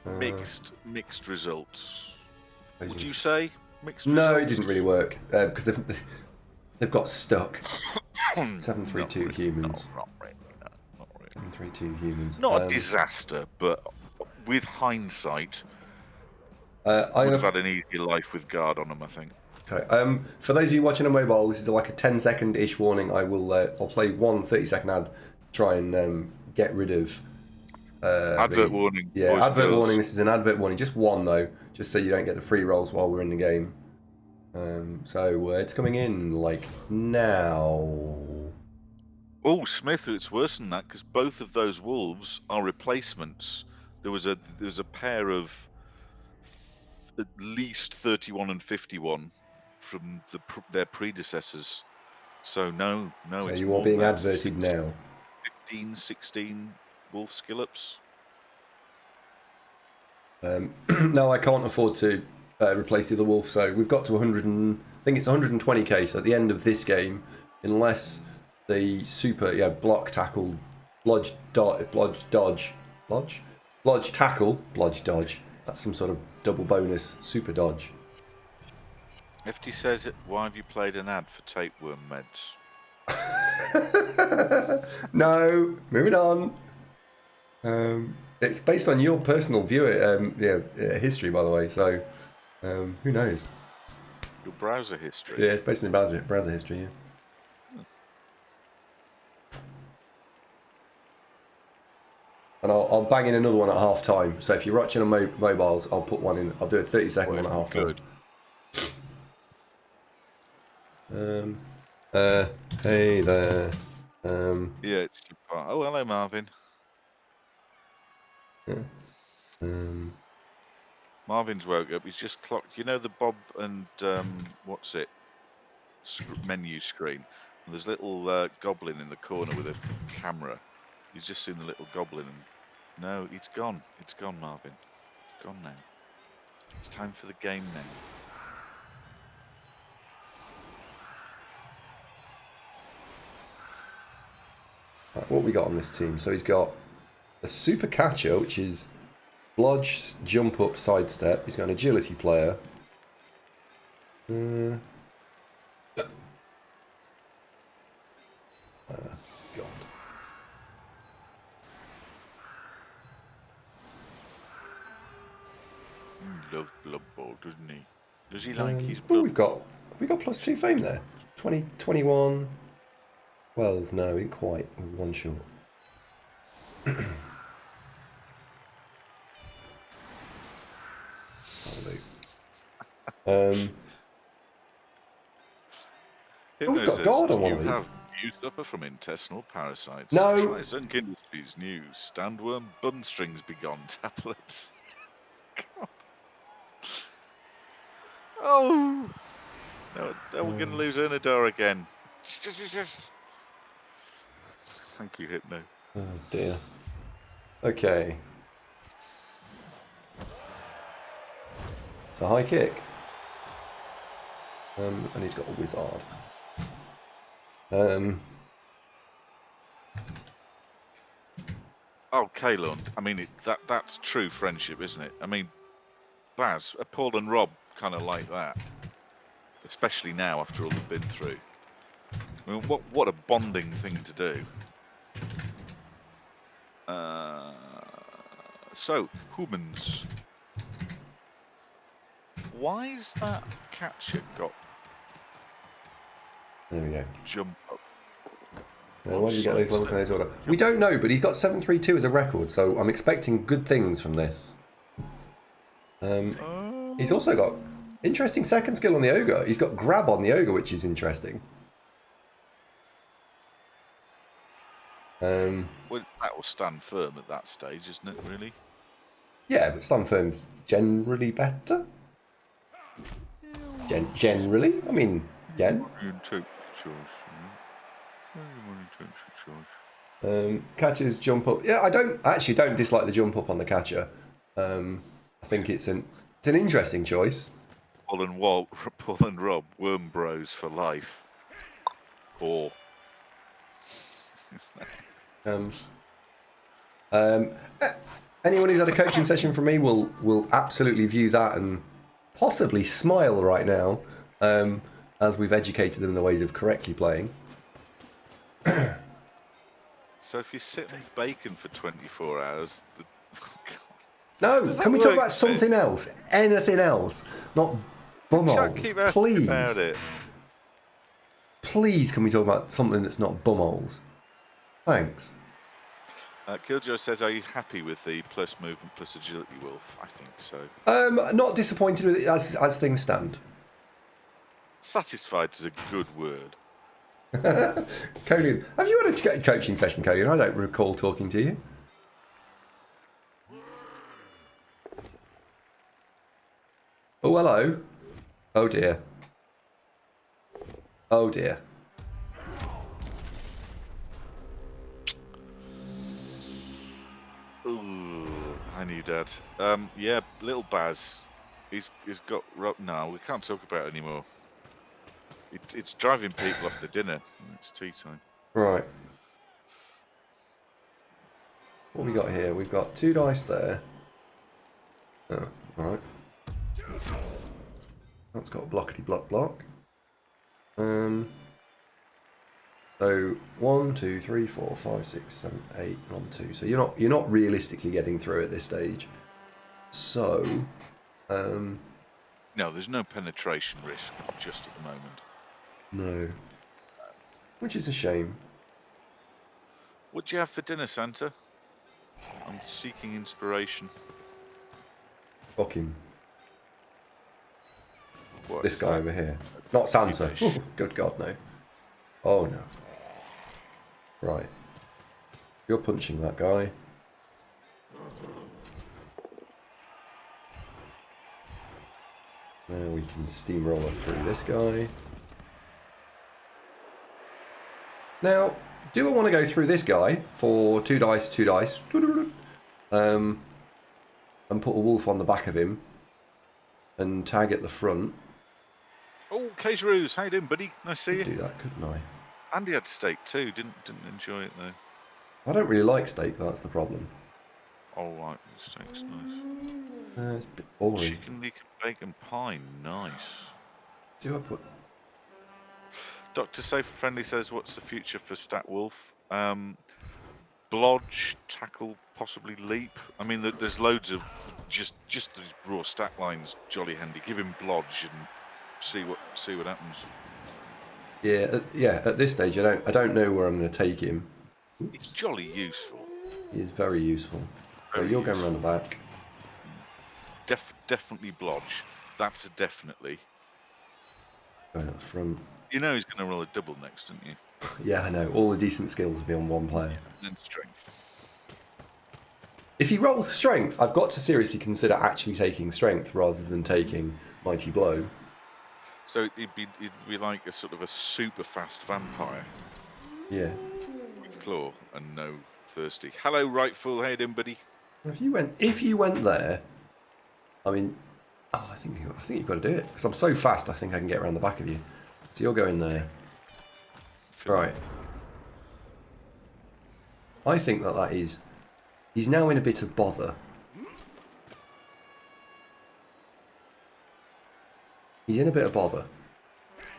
Mixed results. Would you say mixed No, results? it didn't really work because they've got stuck. 732 humans. Not really. 732 humans. Not a disaster, but with hindsight, I would have had an easier life with guard on them, I think. Okay. For those of you watching on mobile, this is like a 10-second-ish warning. I'll play one 30-second ad to try and get rid of advert warning. Yeah, boys advert and girls. warning. This is an advert warning. Just one though, just so you don't get the free rolls while we're in the game. So it's coming in like now. Oh, Smith, it's worse than that because both of those wolves are replacements. There was a pair of at least 31 and 51 from their predecessors. So no, So it's you more are being than that. adverted now. 15, 16 wolf skillops. No, I can't afford to replace the other wolf. So we've got to 100 and I think it's 120k. So at the end of this game, unless the super block tackle, blodge dodge. That's some sort of double bonus super dodge. FT says, why have you played an ad for tapeworm meds? No, moving on. It's based on your personal history, by the way. So who knows? Your browser history. Yeah, it's based on browser history. Yeah. And I'll bang in another one at half time. So if you're watching on mobiles, I'll put one in. I'll do a 30-second one at half time. Hey there. Yeah, it's your part. Oh, hello, Marvin. Yeah. Marvin's woke up. He's just clocked. You know the Bob and what's it? Menu screen. And there's a little goblin in the corner with a camera. He's just seen the little goblin. And no, it's gone. It's gone, Marvin. It's gone now. It's time for the game now. Right, what we got on this team? So he's got a super catcher, which is blodge, jump up, sidestep. He's got an agility player. God. He loves Blood Bowl, doesn't he? Does he like his blood? Have we got +2 fame there? 20, 21, 12. No, ain't quite. One short. We've got guard on one of these. You suffer from intestinal parasites. No. Try Zunk Industries' new standworm bun strings begone tablets. God. Oh! No, we're going to lose Ernador again. Thank you, Hypno. Oh dear. Okay. It's a high kick. And he's got a wizard. Oh, Kalon. I mean, that's true friendship, isn't it? I mean, Baz, Paul and Rob kind of like that. Especially now, after all they've been through. I mean, what a bonding thing to do. So, humans. Why's that catcher got... There we go. Jump up? Why did you get those levels in this order? We don't know, but he's got 732 as a record, so I'm expecting good things from this. He's also got interesting second skill on the ogre. He's got grab on the ogre, which is interesting. Well, that will stand firm at that stage, isn't it, really? Yeah, but stand firm's generally better. Generally? I mean, Gen. Catchers jump up. Yeah, I actually don't dislike the jump up on the catcher. I think it's an interesting choice. Paul and Rob, worm bros for life. Or Anyone who's had a coaching session from me will absolutely view that and possibly smile right now, as we've educated them in the ways of correctly playing. So if you sit on bacon for 24 hours, No, does that can we talk work? about something else? Anything else? Not Chuck, bumholes. keep asking Please. about it. Please, can we talk about something that's not bumholes? Thanks. Killjoy says, "Are you happy with the plus movement plus agility wolf?" I think so. Not disappointed with it as things stand. Satisfied is a good word. Colian, have you had a coaching session, Colian? I don't recall talking to you. Oh, hello. Oh, dear. Oh, dear. Ooh, I knew Dad. Yeah, little Baz. He's got... No, we can't talk about it anymore. It's driving people off the dinner. It's tea time. Right. What we got here? We've got 2 dice there. Oh, alright. That's got blockety block block. So 1, 2, 3, 4, 5, 6, 7, 8, 1, 2. So you're not realistically getting through at this stage. So, No, there's no penetration risk just at the moment. no. Which is a shame. What do you have for dinner, Santa? I'm seeking inspiration. Fuck him. What This is guy that? over here. Not Santa. Fish. Ooh, good God, no. Oh, no. Right. You're punching that guy. Now we can steamroller through this guy. Now, do I want to go through this guy for 2 dice, 2 dice, and put a wolf on the back of him and tag at the front? Oh, Cageroos, how you doing, buddy? Nice to see Could you. do that, couldn't I? Andy had steak too. Didn't enjoy it though. I don't really like steak, that's the problem. Oh, right, steak's nice. It's a bit boring. Chicken leek and bacon pie, nice. Do I put... Dr. Safer Friendly says, "What's the future for Stat Wolf? Blodge, tackle, possibly leap. I mean, there's loads of just these raw stat lines. Jolly handy. Give him Blodge and see what happens." Yeah, at this stage, I don't know where I'm going to take him. It's jolly useful. He is very useful. So Very you're going useful. around the back. Definitely Blodge. That's a definitely. Going up front. You know he's going to roll a double next, don't you? Yeah, I know. All the decent skills will be on one player. And strength. If he rolls strength, I've got to seriously consider actually taking strength rather than taking mighty blow. So it'd be like a sort of a super fast vampire Yeah. with claw and no thirsty. Hello, Rightful. How you doing, buddy? If you went there, I mean, I think you've got to do it because I'm so fast. I think I can get around the back of you. So you're going there, right? I think that is. He's now in a bit of bother. He's in a bit of bother.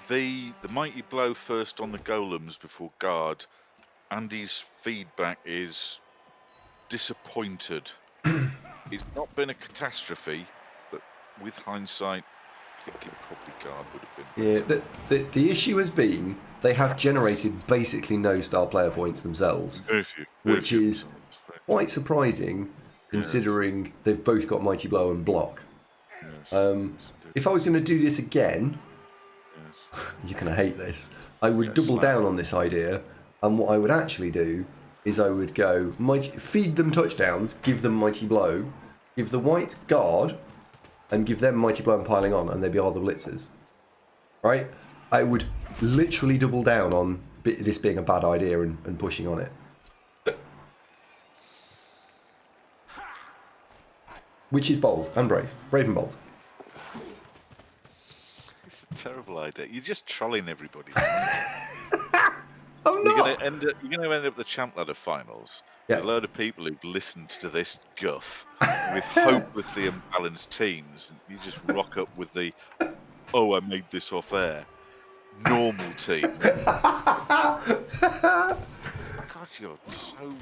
The mighty blow first on the golems before guard. Andy's feedback is disappointed. It's not been a catastrophe, but with hindsight, I think it probably guard would have been. Yeah, the issue has been they have generated basically no star player points themselves, which is quite surprising considering they've both got mighty blow and block. If I was going to do this again, you're going to hate this. I would double down on this idea, and what I would actually do is I would go feed them touchdowns, give them mighty blow, give the white guard, and give them mighty blow and piling on, and they'd be all the blitzers. Right? I would literally double down on this being a bad idea and pushing on it. Which is bold and brave. Brave and bold. It's a terrible idea. You're just trolling everybody. I'm You're not. gonna end up the Champ Ladder finals with Yeah. a load of people who've listened to this guff with hopelessly imbalanced teams, and you just rock up with the "Oh, I made this off air" normal team. God, you're so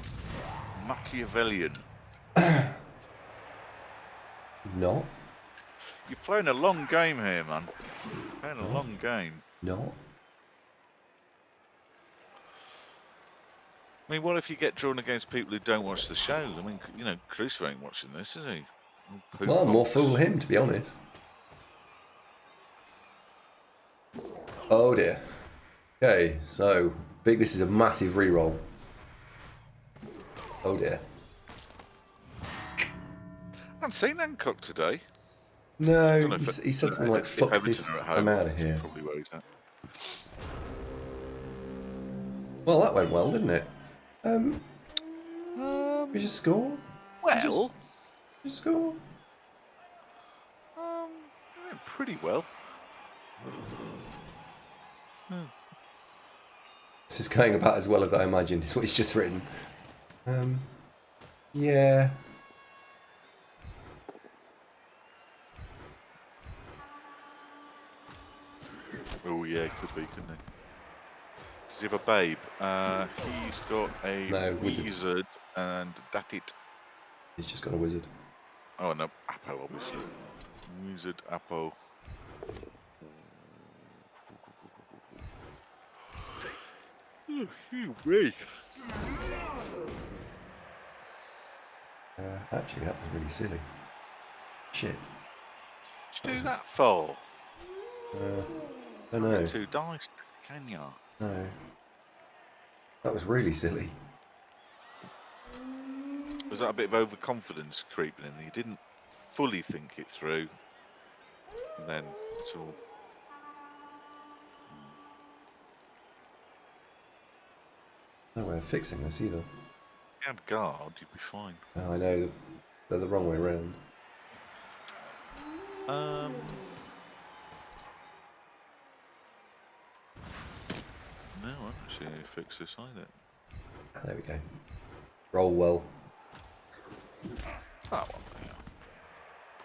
Machiavellian. Not. You're playing a long game here, man. Playing a Not. long game. Not. I mean, what if you get drawn against people who don't watch the show? I mean, you know, Crusoe ain't watching this, is he? Poo Well, more fool honks. him, to be honest. Oh dear. Okay, so big. This is a massive reroll. Oh dear. I haven't seen Hancock today. No, Don't know he said something like, if "Fuck this, Everton are at I'm home. out of That's here." probably where he's at. Well, that went well, didn't it? We just score. Well, Just score. it went pretty well. This is going about as well as I imagined. Is what he's just written. Yeah. Oh yeah, could be, couldn't he? Does he have a babe? He's got a No, wizard. wizard, and that's it. He's just got a wizard. Oh no, Apo obviously. Wizard Apo. Oh, me. Actually, that was really silly. Shit. What'd you do that for? Don't know. 2 dice, can ya? No. That was really silly. Was that a bit of overconfidence creeping in? You didn't fully think it through, and then it's all. No way of fixing this either. If you had guard, you'd be fine. Oh, I know. They're the wrong way around. No, I don't see any fix this either. There we go. Roll well. That one there.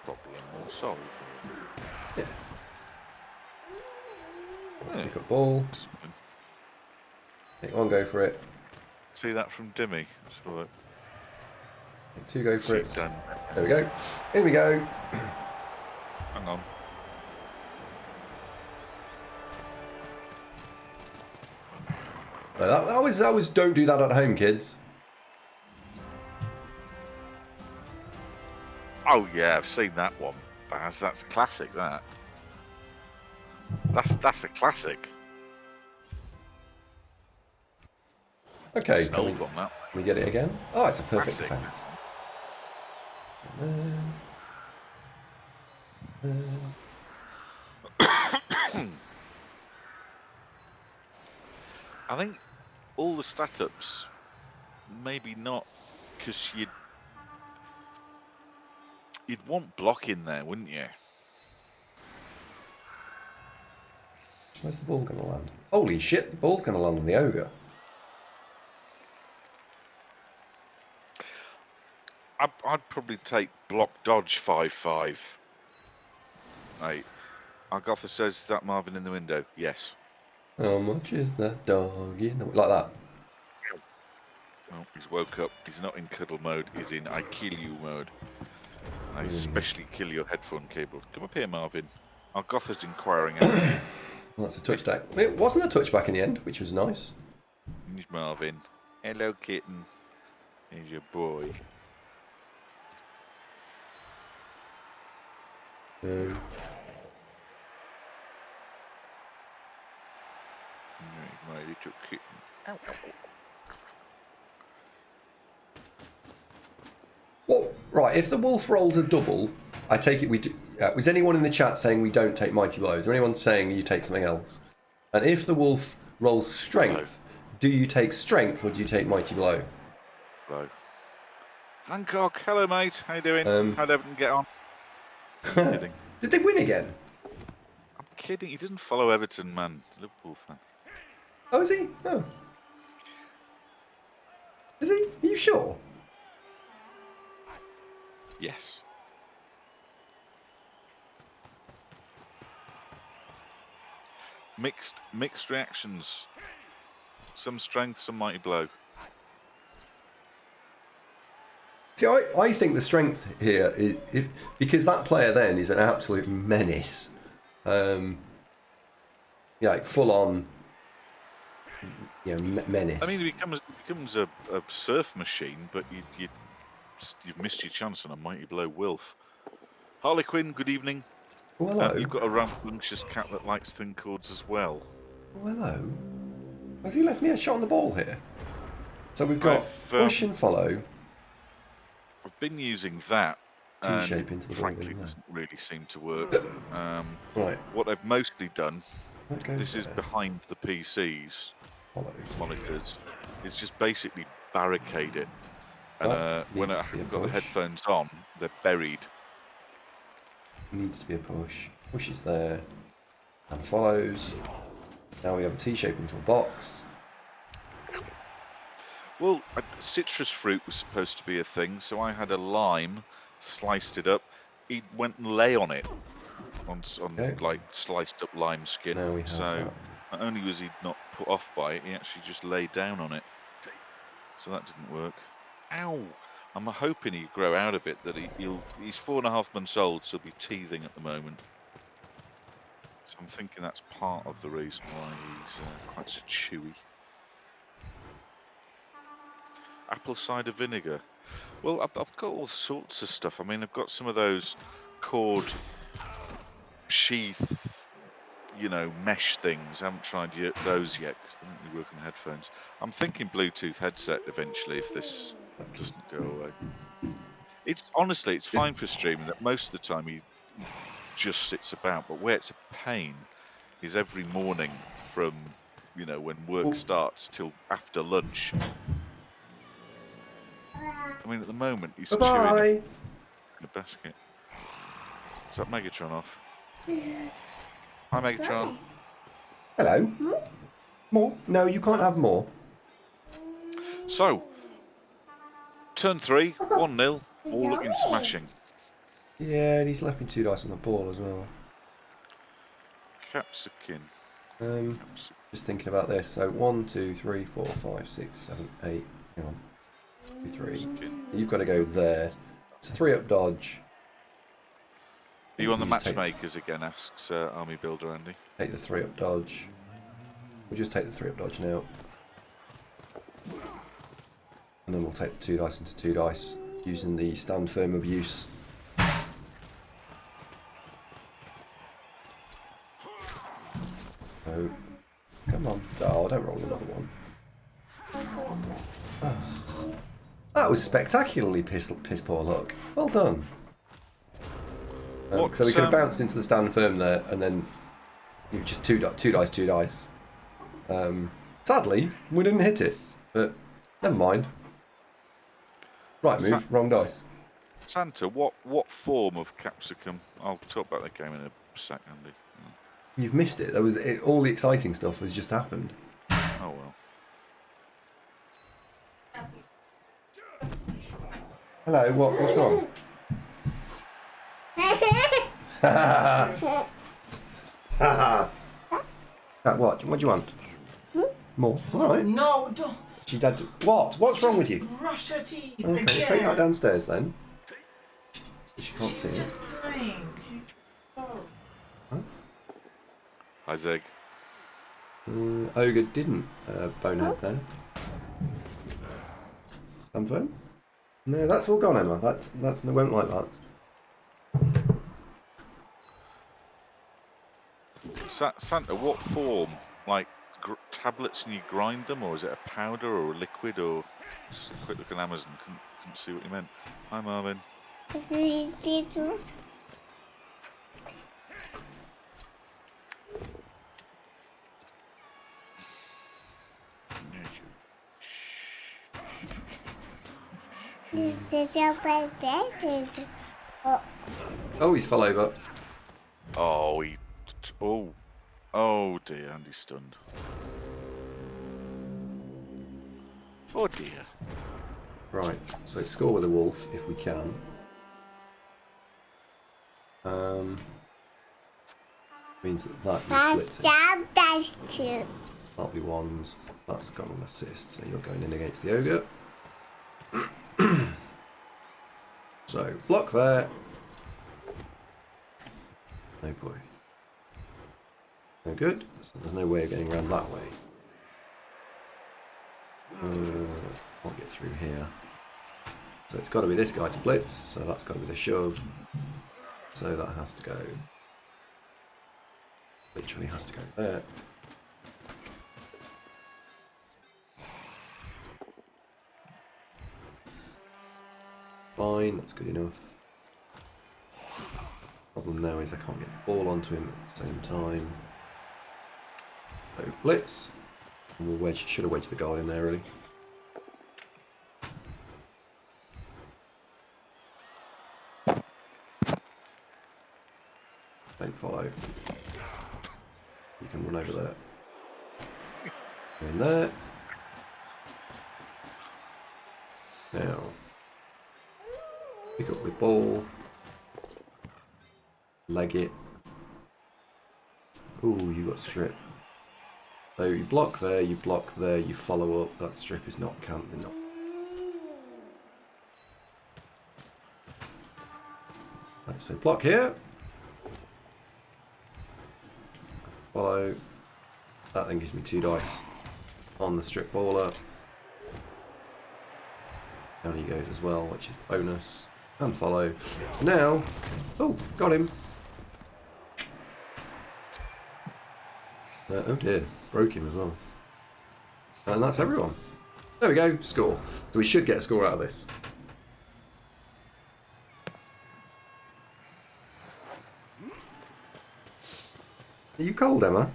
Problem all solved. Yeah. Yeah. Pick up ball. Take one, go for it. See that from Dimmy. So Take two, go for it. done. There we go. In we go. Hang on. No, that was don't do that at home, kids. Oh yeah, I've seen that one, Baz. That's classic. That's a classic. Okay, It's an old one, that. can we get it again? Oh, it's a perfect Classic. defense. I think all the stat ups, maybe not, because you'd want block in there, wouldn't you? Where's the ball going to land? Holy shit, the ball's going to land on the ogre. I'd probably take block dodge 5-5. Right. Argotha says, "Is that Marvin in the window?" Yes. How much is that dog in the... Like that. Oh, he's woke up. He's not in cuddle mode. He's in I kill you mode. I especially kill your headphone cable. Come up here, Marvin. Argotha's inquiring at you. Well, that's a touchback. It wasn't a touchback in the end, which was nice. Here's Marvin. Hello, kitten. Here's your boy. My little kitten. Ow, ow, ow. Well, right, if the wolf rolls a double, I take it we do... was anyone in the chat saying we don't take mighty blows? Or anyone saying you take something else? And if the wolf rolls strength, do you take strength or do you take mighty blow? Hello. Hancock, hello mate. How you doing? How'd Everton get on? I'm kidding. Did they win again? I'm kidding. He didn't follow Everton, man. Liverpool fan. Oh, is he? Oh. Is he? Are you sure? Yes. Mixed reactions. Some strength, some mighty blow. See, I think the strength here is because that player then is an absolute menace. Yeah, like full on. Menace. I mean, he becomes a surf machine, but you've missed your chance on a mighty blow, Wilf. Harley Quinn, good evening. Oh, hello. You've got a rambunctious cat that likes thin cords as well. Oh, hello. Has he left me a shot on the ball here? So we've got push and follow. I've been using that, T-shape into the ball. Frankly, it doesn't really seem to work. Right. What I've mostly done, this there. is behind the PCs Follows. monitors, is just basically barricade it. And when I haven't got the headphones on, they're buried. Needs to be a push. Push is there. And follows. Now we have a T-shape into a box. Well, citrus fruit was supposed to be a thing, so I had a lime, sliced it up. He went and lay on it, on like sliced up lime skin. Now we have so not only was he not put off by it, he actually just laid down on it. So that didn't work. Ow! I'm hoping he'd grow out of it. That he's 4.5 months old, so he'll be teething at the moment. So I'm thinking that's part of the reason why he's quite so chewy. Apple cider vinegar. Well, I've got all sorts of stuff. I mean, I've got some of those cord sheath, mesh things. I haven't tried those yet because they don't really work on headphones. I'm thinking Bluetooth headset eventually if this doesn't go away. It's honestly, it's fine for streaming. That most of the time he just sits about, but where it's a pain is every morning from when work starts till after lunch. I mean, at the moment he's chewing in a basket. Is that Megatron off? Hi, Megatron. Hello. More? No, you can't have more. So, turn 3, 1-0, all looking smashing. Yeah, and he's left me 2 dice on the ball as well. Capsicum. Just thinking about this. So 1, 2, 3, 4, 5, 6, 7, 8. Hang on. 2, 3. You've got to go there. It's a 3-up dodge. Are you on the matchmakers again? Asks Army Builder Andy. Take the 3-up dodge. We'll just take the 3-up dodge now. And then we'll take the 2 dice into 2 dice using the stand firm abuse. Oh, come on. Oh, don't roll another one. Oh. That was spectacularly piss poor luck. Well done. So we could have bounced into the stand firm there, and then just two dice. Sadly, we didn't hit it, but never mind. Right move, wrong dice. Santa, what form of capsicum? I'll talk about that game in a sec, Andy. You've missed it. All the exciting stuff has just happened. Oh well. Hello, what's wrong? What do you want? More? Alright. No, don't. She did. What's wrong with you? Brush her teeth. Okay, we'll take that downstairs then. She can't see She's it. just playing. She's. Oh. Hi, Zeg. Ogre didn't bonehead there. Stand firm? No, that's all gone, Emma. It won't like that. Santa, what form? Like tablets and you grind them, or is it a powder or a liquid, or just a quick look at Amazon? Couldn't see what you meant. Hi, Marvin. Oh, he's fell over. Oh, oh dear, Andy's stunned. Oh dear. Right, so score with a wolf if we can. Means that needs blitzing. That'll be ones. That's got an assist, so you're going in against the ogre. So block there. No boy. No good. So there's no way of getting around that way. Can't get through here. So it's got to be this guy to blitz. So that's got to be the shove. So that has to go. Literally has to go there. Fine, that's good enough. Problem now is I can't get the ball onto him at the same time. So blitz. And we'll wedge, should have wedged the guard in there really. Don't follow. You can run over there. In there. Now. Pick up with ball. Leg it. Ooh, you got strip. So you block there, you follow up. That strip is not counted. Not. Right, so block here. Follow. That then gives me 2 dice on the strip baller. Down he goes as well, which is bonus. And follow. Now, oh, got him. Oh dear, broke him as well. And that's everyone. There we go, score. So we should get a score out of this. Are you cold, Emma?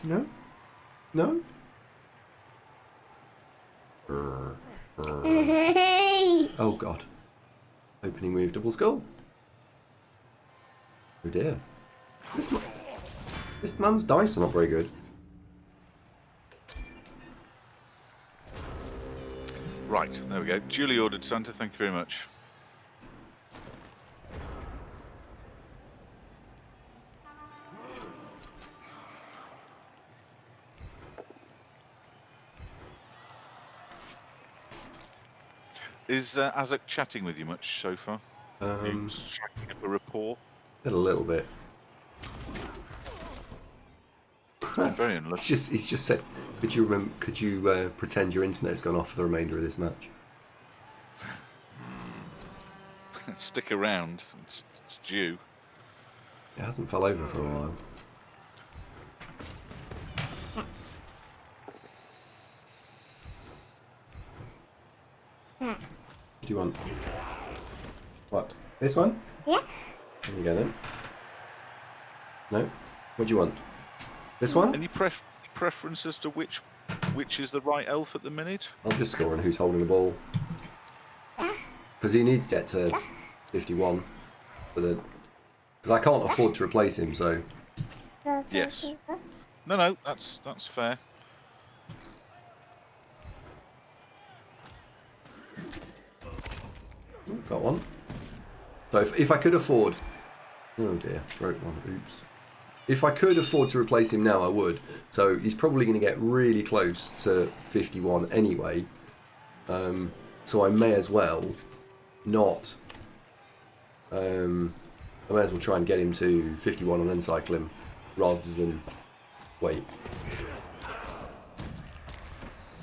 No? No? Oh god. Opening move, double skull. Oh dear. This man's dice are not very good. Right, there we go. Duly ordered, Santa. Thank you very much. Is Azak chatting with you much so far? You striking up a rapport? A little bit. Very unlucky. He's just said, could you pretend your internet's gone off for the remainder of this match? Stick around. It's due. It hasn't fell over for a while. What do you want? What? This one? Yeah. There we go then. No? What do you want? This one? Any preference as to which is the right elf at the minute? I'll just score on who's holding the ball. Because he needs to get to 51 for the. Because I can't afford to replace him, so. Yes. No, that's fair. Ooh, got one. So if I could afford. Oh dear, broke one. Oops. If I could afford to replace him now, I would. So he's probably going to get really close to 51 anyway. So I may as well not. I may as well try and get him to 51 and then cycle him, rather than wait.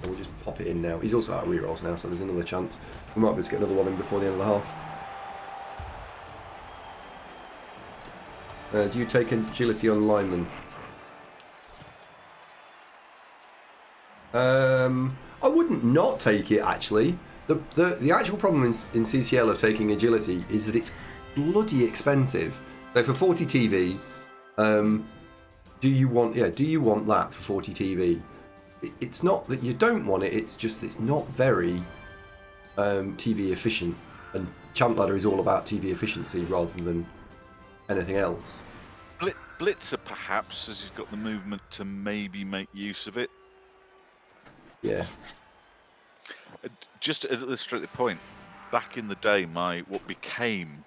So we'll just pop it in now. He's also out of rerolls now, so there's another chance. We might be able to get another one in before the end of the half. Do you take agility on linemen? I wouldn't not take it, actually. The actual problem in CCL of taking agility is that it's bloody expensive. So for 40 TV, do you want that for 40 TV? It's not that you don't want it, it's just that it's not very TV efficient. And Champ Ladder is all about TV efficiency rather than anything else. Blitzer perhaps, as he's got the movement to maybe make use of it. Yeah. Just to illustrate the point, back in the day, what became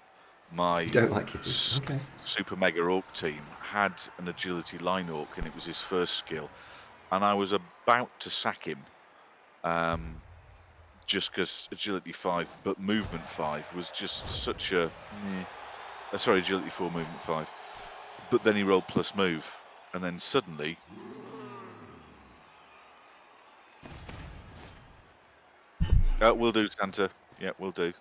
my You don't like kisses. Okay. super mega orc team had an agility line orc, and it was his first skill, and I was about to sack him, just because agility 5 but movement 5 was just such a sorry, agility 4 movement 5, but then he rolled plus move, and then suddenly will do, Santa. Yeah, will do.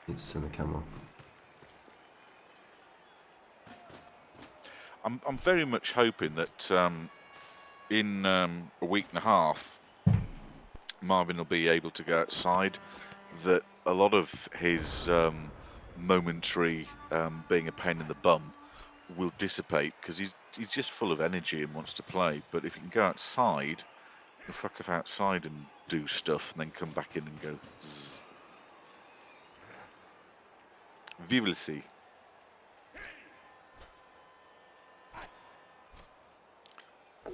It's in the camera. I'm very much hoping that in a week and a half, Marvin will be able to go outside. That a lot of his momentary being a pain in the bum will dissipate because he's just full of energy and wants to play. But if he can go outside, he'll fuck off outside and do stuff, and then come back in and go zzz. We will see.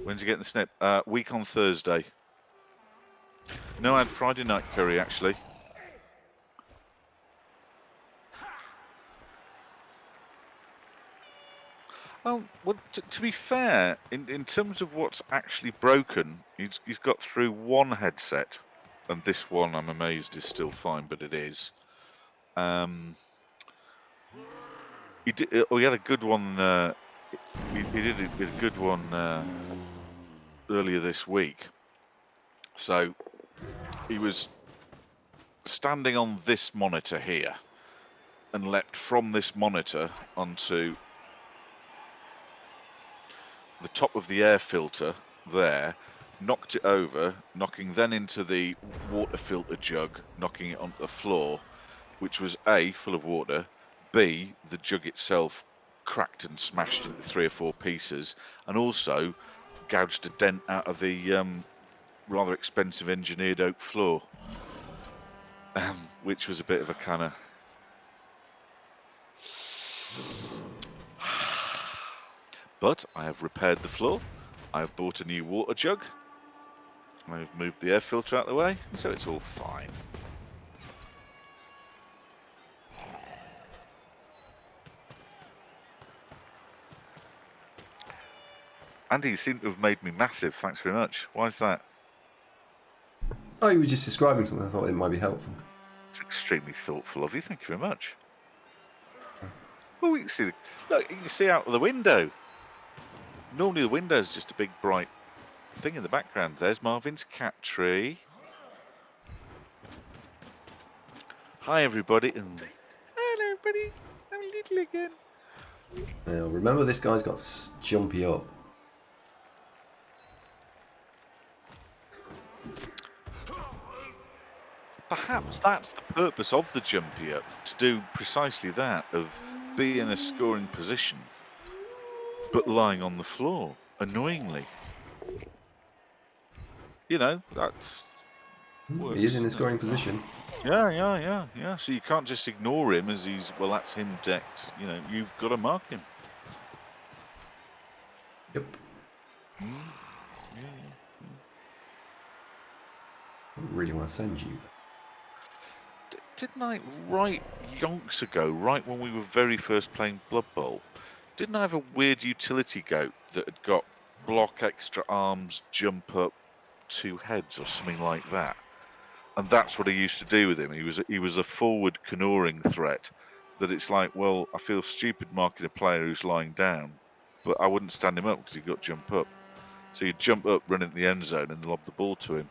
When's he getting the snip? Week on Thursday. No, I had Friday night curry actually. Oh, well, to be fair, in terms of what's actually broken, he's got through one headset, and this one, I'm amazed, is still fine, but it is. He had a good one. He did a good one earlier this week. So he was standing on this monitor here, and leapt from this monitor onto the top of the air filter there, knocked it over, knocking then into the water filter jug, knocking it onto the floor, which was A, full of water, B, the jug itself cracked and smashed into 3 or 4 pieces, and also gouged a dent out of the rather expensive engineered oak floor, which was a bit of a kind of... But I have repaired the floor, I have bought a new water jug, I've moved the air filter out of the way, so it's all fine. Andy, you seem to have made me massive, thanks very much. Why is that? Oh, you were just describing something. I thought it might be helpful. It's extremely thoughtful of you, thank you very much. Well, you can see look, you can see out of the window. Normally the window's just a big bright thing in the background. There's Marvin's cat tree. Hi everybody. Hello buddy, I'm little again. Now, remember this guy's got jumpy up. Perhaps that's the purpose of the jumpy up, to do precisely that, of be in a scoring position, but lying on the floor, annoyingly. You know, that's... works, He is in the scoring position. Yeah. So you can't just ignore him as he's, well, that's him decked. You know, you've got to mark him. Yep. Yeah. I really want to send you. Didn't I, right yonks ago, right when we were very first playing Blood Bowl, didn't I have a weird utility goat that had got block, extra arms, jump up, 2 heads or something like that? And that's what I used to do with him. He was a forward canoring threat that it's like, well, I feel stupid marking a player who's lying down, but I wouldn't stand him up because he got jump up. So you'd jump up, run into the end zone and lob the ball to him.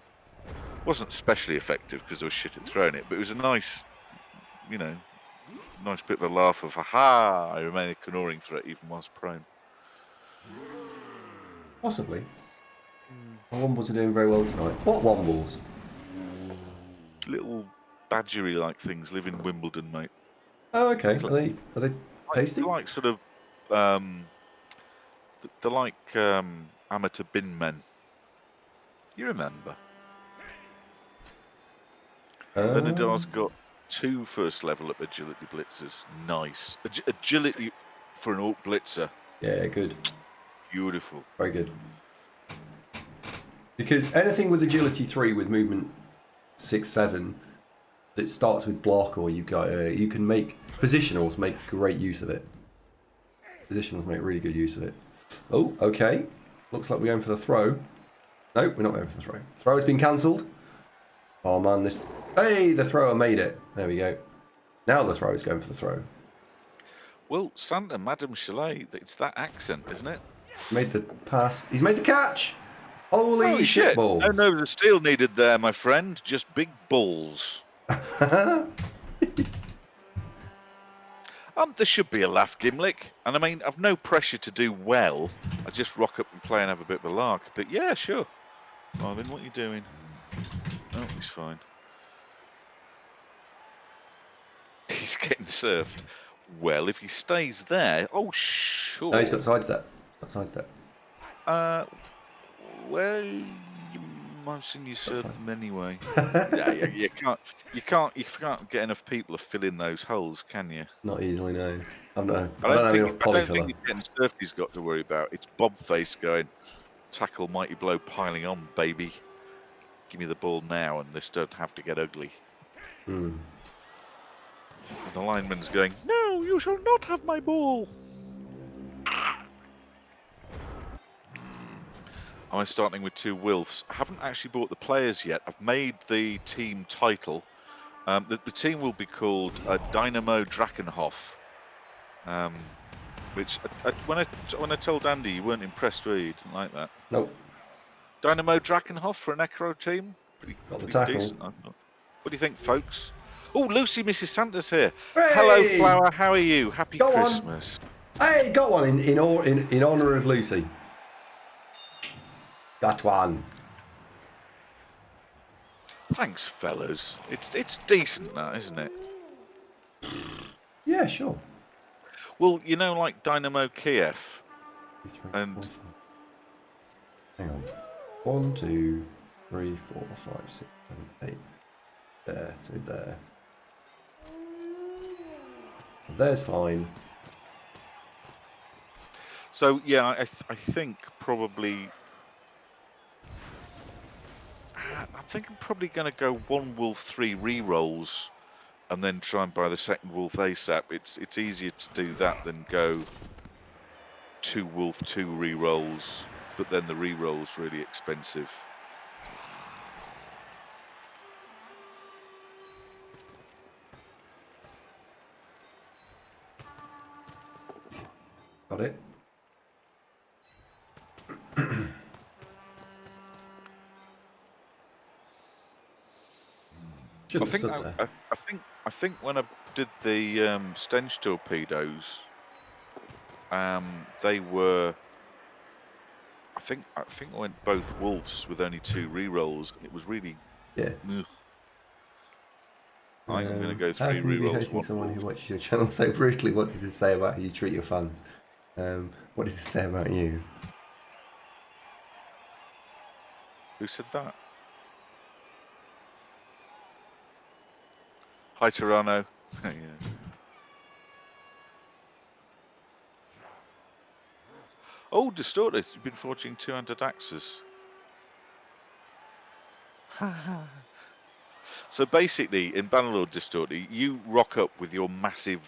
Wasn't especially effective because I was shit at throwing it, but it was a nice, you know, nice bit of a laugh of, ha! I remain a canoring threat even whilst prone. Possibly. My Wombles are doing very well tonight. What Wombles? Little badgery-like things live in Wimbledon, mate. Oh, okay. Are they tasty? They're like sort of, they're like amateur bin men. You remember? Nadar's got 2 first level up agility blitzers. Nice. Agility for an orc blitzer. Yeah, good. Beautiful. Very good. Because anything with agility 3 with movement 6, 7 that starts with block, or you can make positionals make great use of it. Positionals make really good use of it. Oh, okay. Looks like we're going for the throw. No, we're not going for the throw. Throw has been cancelled. Oh man, this. Hey, the thrower made it. There we go. Now the throw is going for the throw. Well, Santa, Madame Chalet, it's that accent, isn't it? Made the pass. He's made the catch. Holy shit balls. No, no, the steel needed there, my friend. Just big balls. There should be a laugh, Gimlick. And I mean, I've no pressure to do well. I just rock up and play and have a bit of a lark. But yeah, sure. Marvin, what are you doing? Oh, he's fine. He's getting served. Well, if he stays there... Oh, sure. No, he's got sidestep. He's got sidestep. Well, you might have seen you serve them anyway. Yeah, you can't get enough people to fill in those holes, can you? Not easily, no. I don't have I enough don't polyfiller. think it's getting served he's got to worry about. It's Bobface going, tackle, mighty blow, piling on, baby. Give me the ball now, and this don't have to get ugly. Hmm. And the lineman's going, no, you shall not have my ball. I'm starting with 2 Wolves. I haven't actually bought the players yet. I've made the team title. The team will be called Dynamo Drakenhof. Which when I told Andy, you weren't impressed, were you? You didn't like that. Nope. Dynamo Drakenhof for a Necro team. Got the tackle. Decent, I thought. What do you think, folks? Oh, Lucy, Mrs. Santa's here. Hey! Hello, Flower. How are you? Happy Go on. Christmas. Hey, got one in honour of Lucy. Got one. Thanks, fellas. It's decent, that, isn't it? Yeah, sure. Well, you know, like Dynamo Kiev. And hang on. 1, 2, 3, 4, 5, 6, 7, 8. There, so there. There's fine. so, yeah, I think probably. I think I'm probably going to go 1 Wolf 3 re-rolls, and then try and buy the 2nd Wolf ASAP. It's easier to do that than go 2 Wolf 2 re-rolls, but then the re-roll's really expensive. Got it. Should have stood there. I think when I did the stench torpedoes, they were. I think I went both Wolves with only 2 re-rolls. It was really. Yeah. Ugh. I'm going to go 3 how can you be re-rolls. hosting 1 someone Wolf. who watches your channel so brutally? What does it say about how you treat your fans? What does it say about you? Who said that? Hi, Tirano. Yeah. Oh, Distorted. You've been forging 200 axes. So basically, in Bannerlord Distorted, you rock up with your massive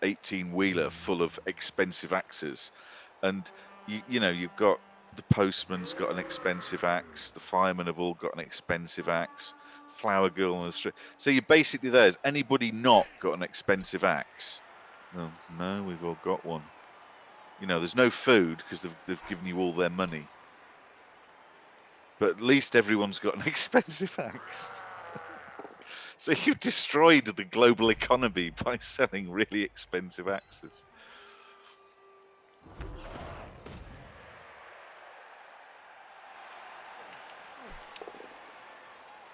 18-wheeler full of expensive axes. And, you know, you've got the postman's got an expensive axe. The firemen have all got an expensive axe. Flower girl on the street. So you're basically there. Has anybody not got an expensive axe? No, we've all got one. You know, there's no food because they've given you all their money. But at least everyone's got an expensive axe. So you've destroyed the global economy by selling really expensive axes.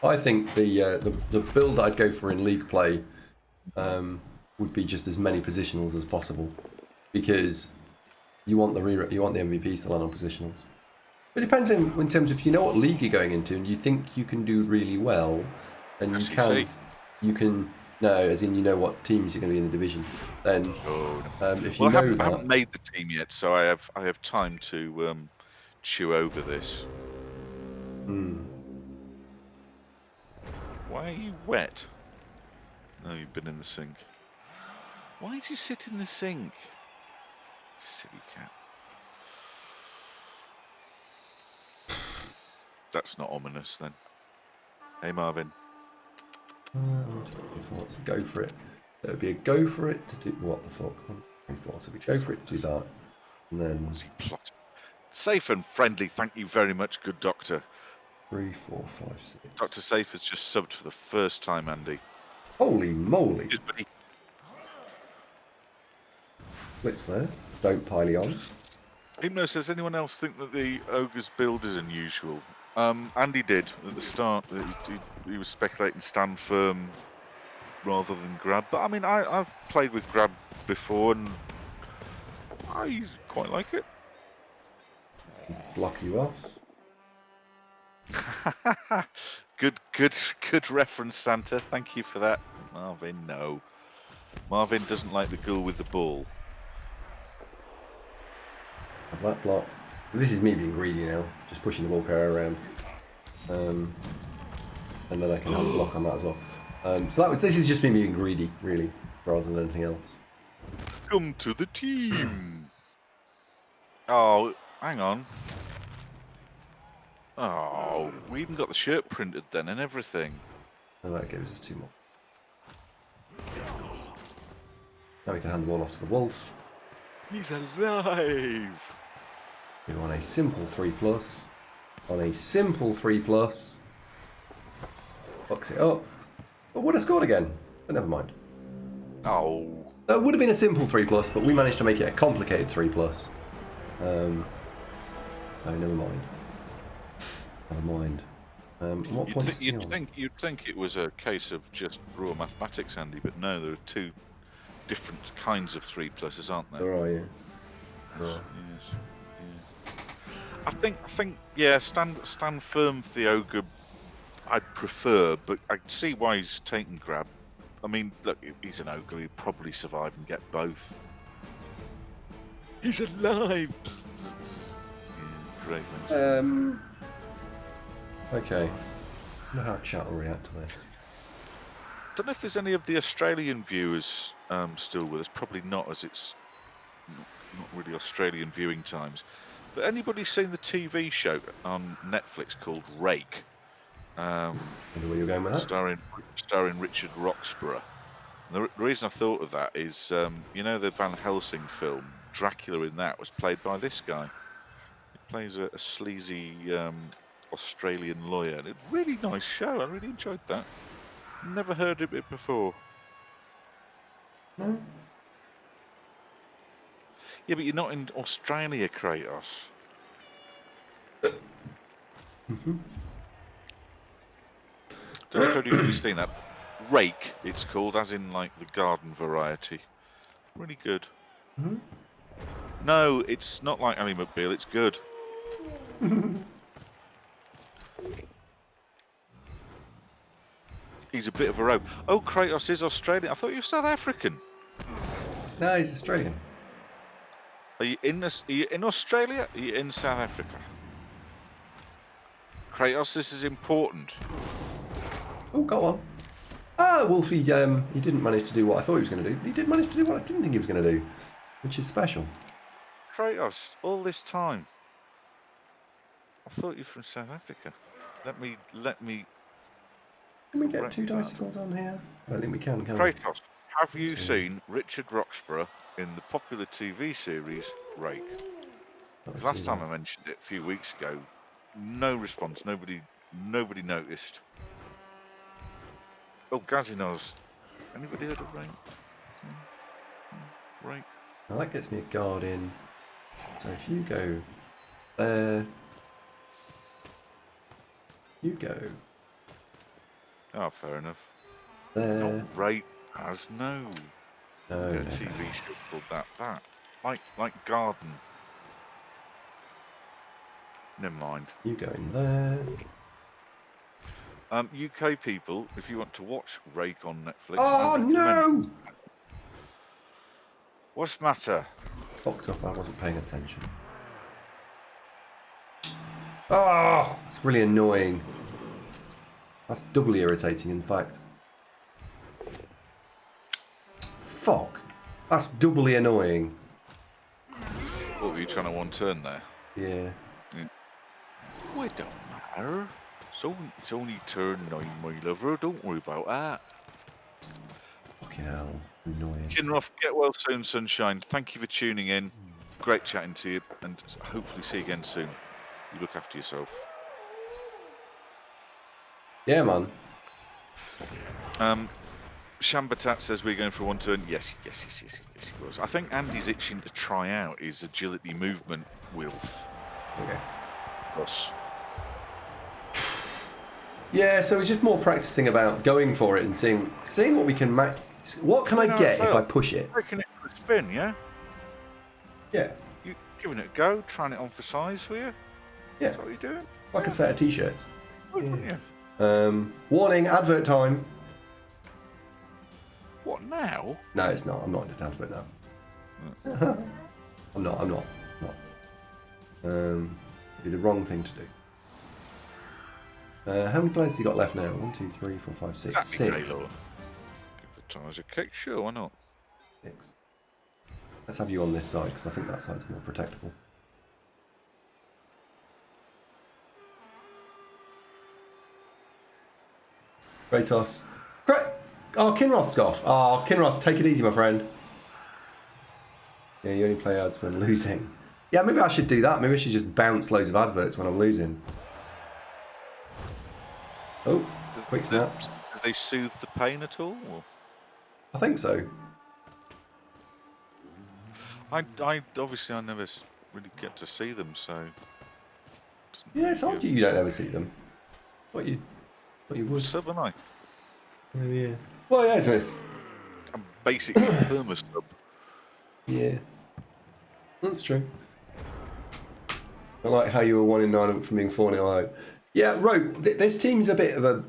I think the build I'd go for in league play would be just as many positionals as possible, because you want the MVPs to land on positionals. It depends in terms of, if you know what league you're going into and you think you can do really well, then you can no, as in you know what teams you're going to be in the division. Then if you I know that, I haven't made the team yet, so I have time to chew over this. Hmm. Why are you wet? Oh, you've been in the sink. Why did you sit in the sink? Silly cat. That's not ominous then. Hey, Marvin. So go for it. So it'd be a go for it to do what the fuck? 1, 2, 3, 4. So we go for it to do that, and then What's he plotting? Safe and friendly, thank you very much, good doctor. 3, 4, 5, 6. Dr. Safe has just subbed for the first time, Andy. Holy moly! Cheers, buddy. Blitz there. Don't piley on. Hypnos, does anyone else think that the ogre's build is unusual? Andy did at the start. He was speculating stand firm rather than grab. But I mean, I've played with grab before, and I quite like it. Block you off. Good reference, Santa. Thank you for that, Marvin. No, Marvin doesn't like the girl with the ball. Have that block. This is me being greedy now, just pushing the ball carrier around. And then I can have a block on that as well. So this is just me being greedy, really, rather than anything else. Come to the team. Oh, hang on. Oh, we even got the shirt printed then and everything. And that gives us 2 more. Now we can hand the ball off to the wolf. He's alive. We want a simple 3+. On a simple 3+. Box it up. But would have scored again. But never mind. Oh. That would have been a simple 3+, but we managed to make it a complicated 3+. Oh, never mind. Never mind. What point is he on? You'd think it was a case of just raw mathematics, Andy, but no, there are 2 different kinds of 3+, aren't there? Where are you? Yes. Yeah. I think, yeah, stand firm for the ogre. I'd prefer, but I see why he's taking grab. I mean, look, he's an ogre. He'd probably survive and get both. He's alive. Yeah, great. Okay. I wonder how chat will react to this. Don't know if there's any of the Australian viewers still with us. Probably not, as it's not really Australian viewing times. But anybody seen the TV show on Netflix called Rake? Wonder where you're going with that? Starring Richard Roxburgh. And the reason I thought of that is, you know, the Van Helsing film, Dracula in that was played by this guy. He plays a sleazy Australian lawyer. And it's a really nice show. I really enjoyed that. Never heard of it before. No? Yeah, but you're not in Australia, Kratos. Mm-hmm. Don't know if anybody's seen that. Rake, it's called, as in like the garden variety. Really good. Mm-hmm. No, it's not like Ally McBeal, it's good. He's a bit of a rogue. Oh, Kratos is Australian. I thought you were South African. No, he's Australian. Are you in Australia? Are you in South Africa? Kratos, this is important. Oh, go on. Ah, Wolfie, he didn't manage to do what I thought he was going to do. He did manage to do what I didn't think he was going to do, which is special. Kratos, all this time. I thought you were from South Africa. Let me. Can we get 2 dicicles on here? I don't think we can we? Kratos, have you seen Richard Roxburgh in the popular TV series Rake? Last time I mentioned it a few weeks ago, no response. Nobody noticed. Oh, Gazinos. Anybody heard of Rake? Rake. Now that gets me a guard in. So if you go there, you go. Oh, fair enough. There. Not Rake as no. No, A no, TV no. show called that. Like Garden. Never mind. You go in there. UK people, if you want to watch Rake on Netflix, Oh no! What's the matter? Fucked up, I wasn't paying attention. Oh, it's really annoying. That's doubly irritating, in fact. Fuck. That's doubly annoying. What were you trying to one turn there? Yeah. Well, it don't matter. It's only turn 9, my lover. Don't worry about that. Fucking hell. Annoying. Kinroth, get well soon, sunshine. Thank you for tuning in. Great chatting to you, and hopefully see you again soon. You look after yourself. Yeah, man. Shambatat says we're going for one turn. Yes, he was. I think Andy's itching to try out his agility movement Wilf. Okay. Plus. Yeah, so it's just more practicing about going for it and seeing what we can make. What can I get if I push it? Taking it for a spin, yeah? Yeah. You giving it a go, trying it on for size for you? Yeah. That's what you're doing? Like a set of t-shirts. Yeah. Warning, advert time. What now? No, it's not. I'm not into advert now. I'm not. It'd be the wrong thing to do. How many players have you got left now? 1, 2, 3, 4, 5, 6. Exactly, 6. Halo. Give the Tars a kick, sure, why not? 6. Let's have you on this side, because I think that side's more protectable. Kratos. Oh, Kinroth's off. Oh, Kinroth, take it easy, my friend. Yeah, you only play ads when losing. Yeah, maybe I should do that. Maybe I should just bounce loads of adverts when I'm losing. Oh, quick snap. Do they soothe the pain at all? Or? I think so. I obviously I never really get to see them, so. Yeah, it's odd you don't ever see them. What you would. Sub, and I. Oh, yeah. Well, yeah, it's I'm basically a perma sub. Yeah. That's true. I like how you were 1 in 9 from being 4-0 out. Yeah, Ro, this team's a bit of a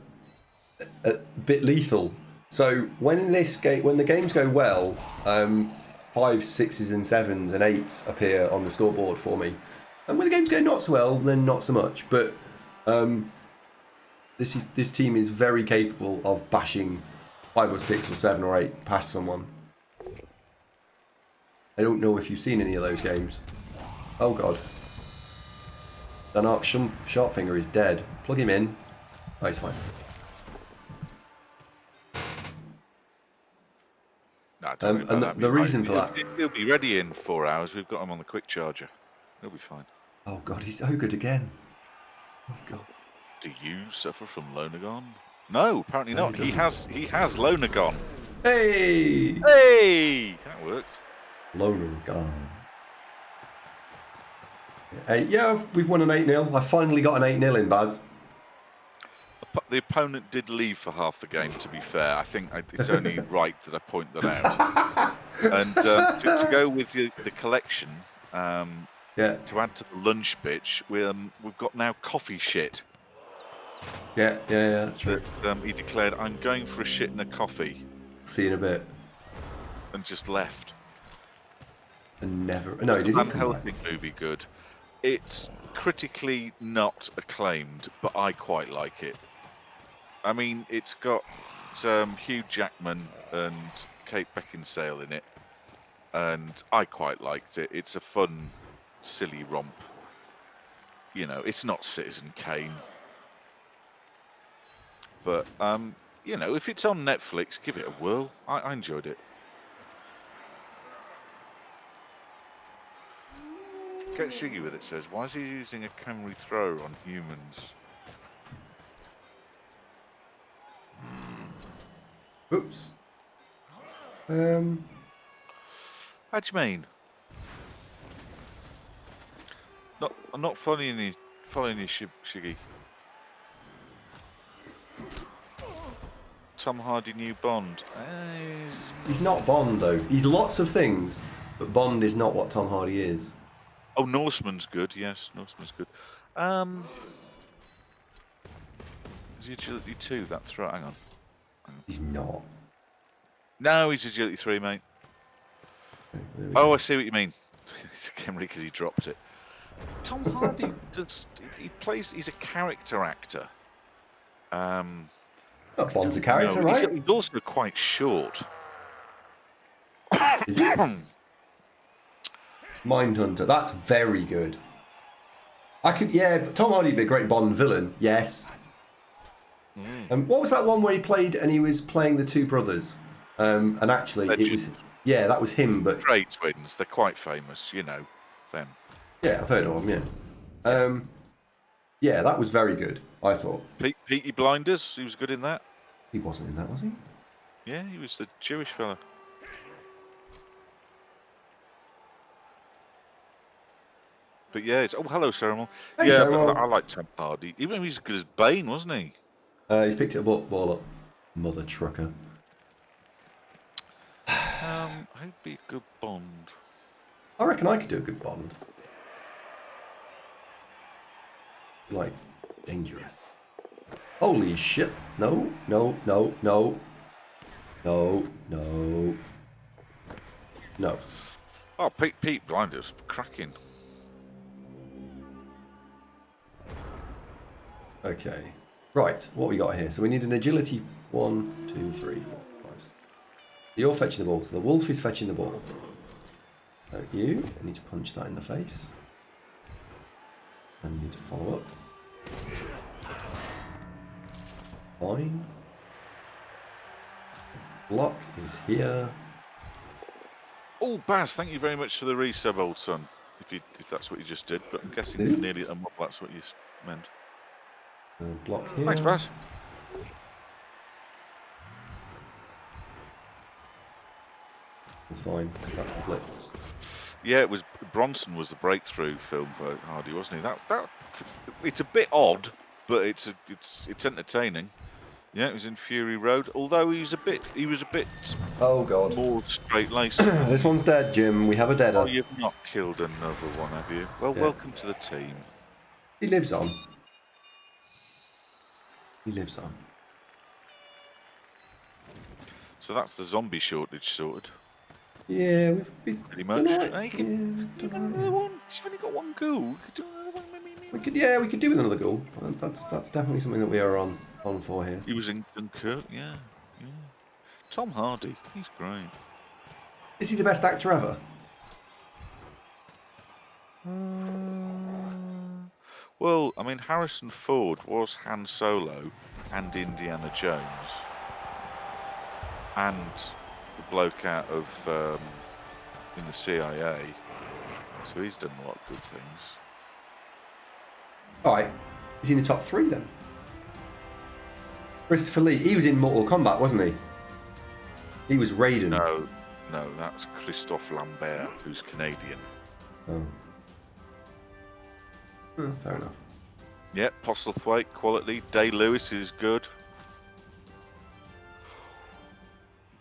bit lethal. So when the games go well, 5s, 6s, and 7s and 8s appear on the scoreboard for me. And when the games go not so well, then not so much. But this team is very capable of bashing 5 or 6 or 7 or 8 past someone. I don't know if you've seen any of those games. Oh god. Danark Sharpfinger is dead. Plug him in. Oh, he's fine. Nah, don't worry about And that. the reason for that... He'll be ready in 4 hours. We've got him on the quick charger. He'll be fine. Oh god, he's ogred again. Oh god. Do you suffer from Lonagon? No, apparently No, not. he He has Lonagon. Hey! Hey! That worked. Loner gone. Hey, yeah, we've won an 8-0. I finally got an 8-0 in, Baz. The opponent did leave for half the game, to be fair. I think it's only right that I point that out. And to go with the collection, Yeah. to add to the lunch bitch, we've got now coffee shit. Yeah, that's true. That, he declared, I'm going for a shit and a coffee. See you in a bit. And just left. And never... No, he didn't Van come Helsing back. movie good. It's critically not acclaimed, but I quite like it. I mean, it's got Hugh Jackman and Kate Beckinsale in it, and I quite liked it. It's a fun, silly romp. You know, it's not Citizen Kane, but you know, if it's on Netflix, give it a whirl. I enjoyed it. Get Shiggy with it says, why is he using a Camry thrower on humans? Oops. How do you mean? I'm not following you, Shiggy. Tom Hardy new Bond. He's not Bond, though. He's lots of things, but Bond is not what Tom Hardy is. Oh, Norseman's good. Yes, Norseman's good. Is he agility 2? That's right. Hang on. He's not. No, he's agility 3, mate. Oh, I see what you mean. It's a Camry because he dropped it. Tom Hardy does. He plays. He's a character actor. But Bond's a Don't know. character, right? He's also quite short. Is he? Mindhunter. That's very good. But Tom Hardy would be a great Bond villain. Yes. What was that one where he played and he was playing the two brothers? And actually, Legend. it was that was him. But Trey twins. They're quite famous. You know them. yeah, I've heard of them. Yeah, that was very good. I thought. Peaky Blinders. He was good in that. He wasn't in that, was he? Yeah, he was the Jewish fella. But yeah, it's hello, Ceremal. Hey, yeah, Ceremal. but I like Tom Hardy. Even he was as good as Bane, wasn't he? He's picked it up, ball up. Mother trucker. Who'd be a good Bond? I reckon I could do a good Bond. Like, dangerous. Holy shit. No. No. Oh, Pete Blinders, cracking. Okay. Right, what we got here? So we need an agility 1, 2, 3, 4, 5, 6. You're fetching the ball, so the wolf is fetching the ball. So you need to punch that in the face. And you need to follow up. Fine. Block is here. Oh, Baz, thank you very much for the resub, old son. If that's what you just did, but I'm guessing Did he? nearly a mob, that's what you meant. Block here. Thanks, Baz. Fine, because that's the blitz. Yeah, it was Bronson was the breakthrough film for Hardy, wasn't he? That it's a bit odd, but it's entertaining. Yeah, it was in Fury Road. Although he was a bit Oh god. more straight-laced. This one's dead, Jim. We have a deader. Oh, you've not killed another one, have you? Well, Yeah. welcome to the team. He lives on. He lives on. So that's the zombie shortage sorted. Yeah, we've been Pretty much. done all right. Hey, you can do another one. You've only got one goal. You could do another one. We could do with another goal. That's definitely something that we are on for here. He was in Dunkirk, yeah. Tom Hardy, he's great. Is he the best actor ever? Well, I mean, Harrison Ford was Han Solo and Indiana Jones, and the bloke out of in the CIA. So he's done a lot of good things. All right, is he in the top 3 then? Christopher Lee, he was in Mortal Kombat, wasn't he? He was Raiden. No, that's Christophe Lambert, who's Canadian. Oh. Fair enough. Yep, Postlethwaite, quality. Day-Lewis is good.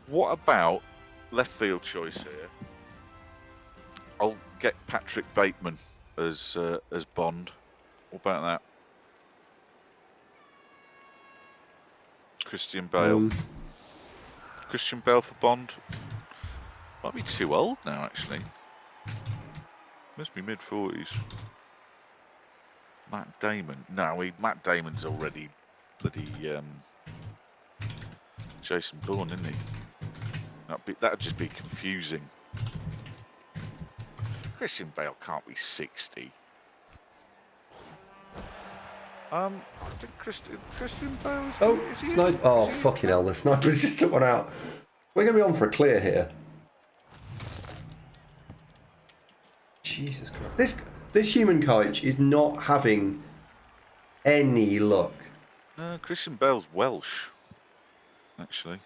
What about left field choice here? I'll get Patrick Bateman as Bond. What about that? Christian Bale. Christian Bale for Bond. Might be too old now, actually. Must be mid-40s. Matt Damon. No, Matt Damon's already bloody Jason Bourne, isn't he? That'd just be confusing. Christian Bale can't be 60. I think Christian Bale is... Oh, is he snipe! Oh, fucking hell! The sniper's just took one out. We're gonna be on for a clear here. Jesus Christ! This human kite is not having any luck. Christian Bale's Welsh, actually,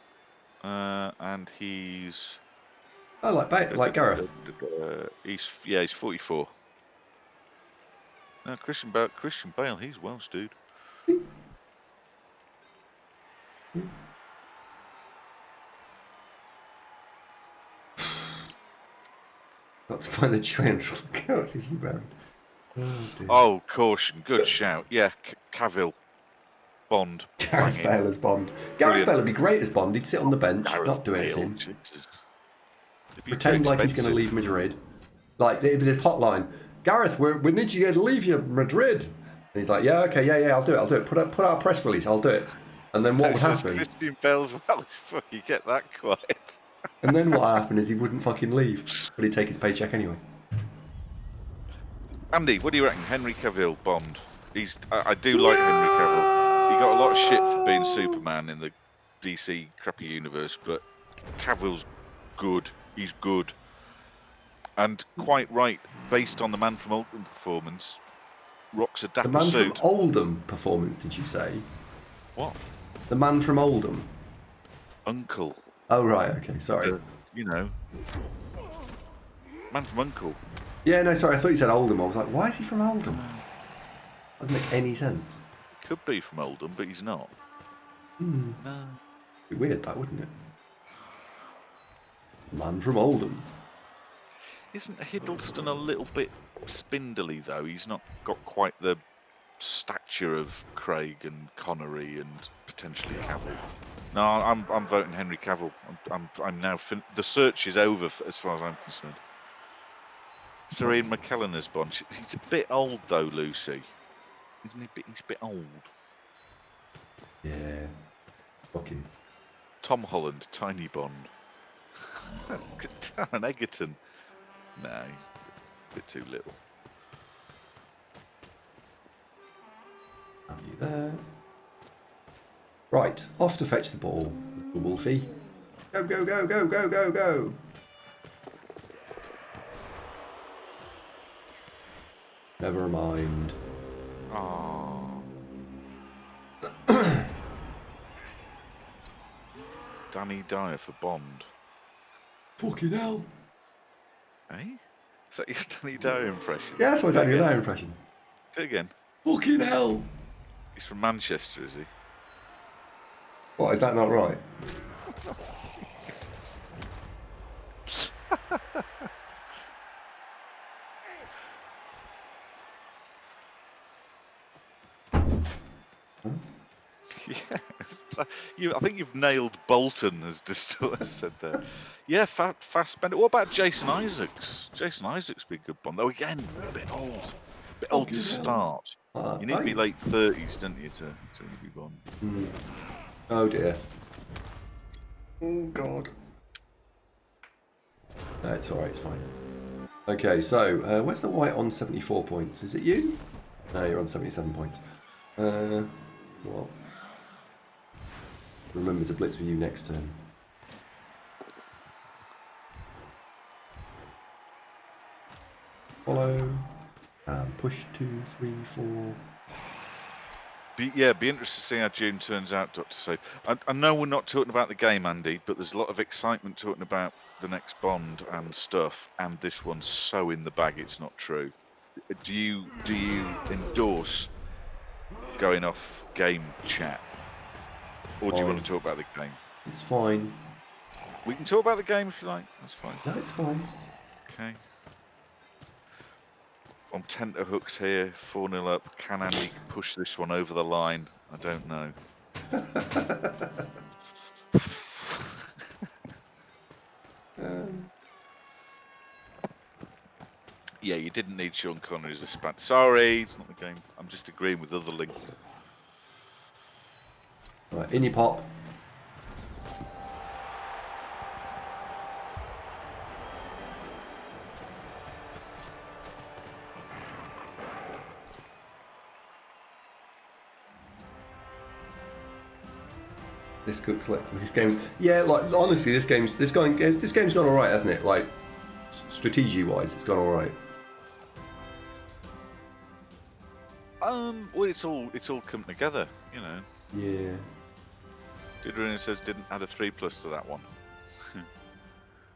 and he's... I like Gareth. He's 44. No, Christian Bale, he's Welsh, dude. Got to find the triangle. God, is you buried? Oh, caution, good shout. Yeah, Cavill, Bond. Gareth Bale as Bond. Gareth Bale would be great as Bond. He'd sit on the bench, not do anything. Jesus. Pretend like he's going to leave Madrid. Like, there'd be this hotline. Gareth, we need you to leave you Madrid. And he's like, yeah, okay, yeah, I'll do it. Put out a press release, I'll do it. And then what would Says happen? Christian Bale's Welsh. Fuck, you get that quiet. And then what happened is he wouldn't fucking leave, but he'd take his paycheck anyway. Andy, what do you reckon? Henry Cavill, Bond. I do like Henry Cavill. He got a lot of shit for being Superman in the DC crappy universe, but Cavill's good. He's good. And quite right, based on the Man from Oldham performance, rocks a The dapper Man suit. from Oldham performance, did you say? What? The Man from Oldham. Uncle. Oh, right, okay, sorry. You know. Man from Uncle. Yeah, no, sorry, I thought you said Oldham. I was like, why is he from Oldham? Doesn't make any sense. Could be from Oldham, but he's not. Hmm. No. Be weird, that, wouldn't it? Man from Oldham. Isn't Hiddleston a little bit spindly, though? He's not got quite the stature of Craig and Connery and potentially Cavill. No, I'm voting Henry Cavill. I'm now the search is over as far as I'm concerned. Sir Ian McKellen as Bond. He's a bit old though, Lucy. Isn't he? He's a bit old. Yeah. Fucking. Tom Holland, Tiny Bond. Taron Egerton. No, he's a bit too little. Have you there? Right, off to fetch the ball, little Wolfie. Go, go, go, go, go, go, go. Never mind. Oh. Danny Dyer for Bond. Fucking hell. Eh? Is that your Danny Dyer impression? Yeah, that's my Daniel Dyer impression. Do it again. Fucking hell. He's from Manchester, is he? What, is that not right? Yes. I think you've nailed Bolton, as Distorter said there. Yeah, fast spender. What about Jason Isaacs? Jason Isaacs would be a good Bond, though. Again, a bit old. A bit old to start. You need to be late 30s, don't you, to be Bond? Mm. Oh dear. Oh god. No, it's alright, it's fine. Okay, so where's the white on 74 points? Is it you? No, you're on 77 points. Well, remember to blitz with you next turn. Follow. And push 2, 3, 4. Be interested to see how June turns out, Dr. Safe. I know we're not talking about the game, Andy, but there's a lot of excitement talking about the next Bond and stuff, and this one's so in the bag it's not true. Do you endorse going off game chat, or do you want to talk about the game? It's fine. We can talk about the game if you like. That's fine. No, it's fine. Okay. On tenterhooks here, 4-0 up. Can Andy push this one over the line? I don't know. Yeah, you didn't need Sean Connery as a span. Sorry, it's not the game. I'm just agreeing with other link. Right, in your pop. This looks like this game. Yeah, like honestly, this game's gone all right, hasn't it? Like strategy-wise, it's gone all right. Well, it's all come together, you know. Yeah. Didrina says didn't add a 3+ to that one.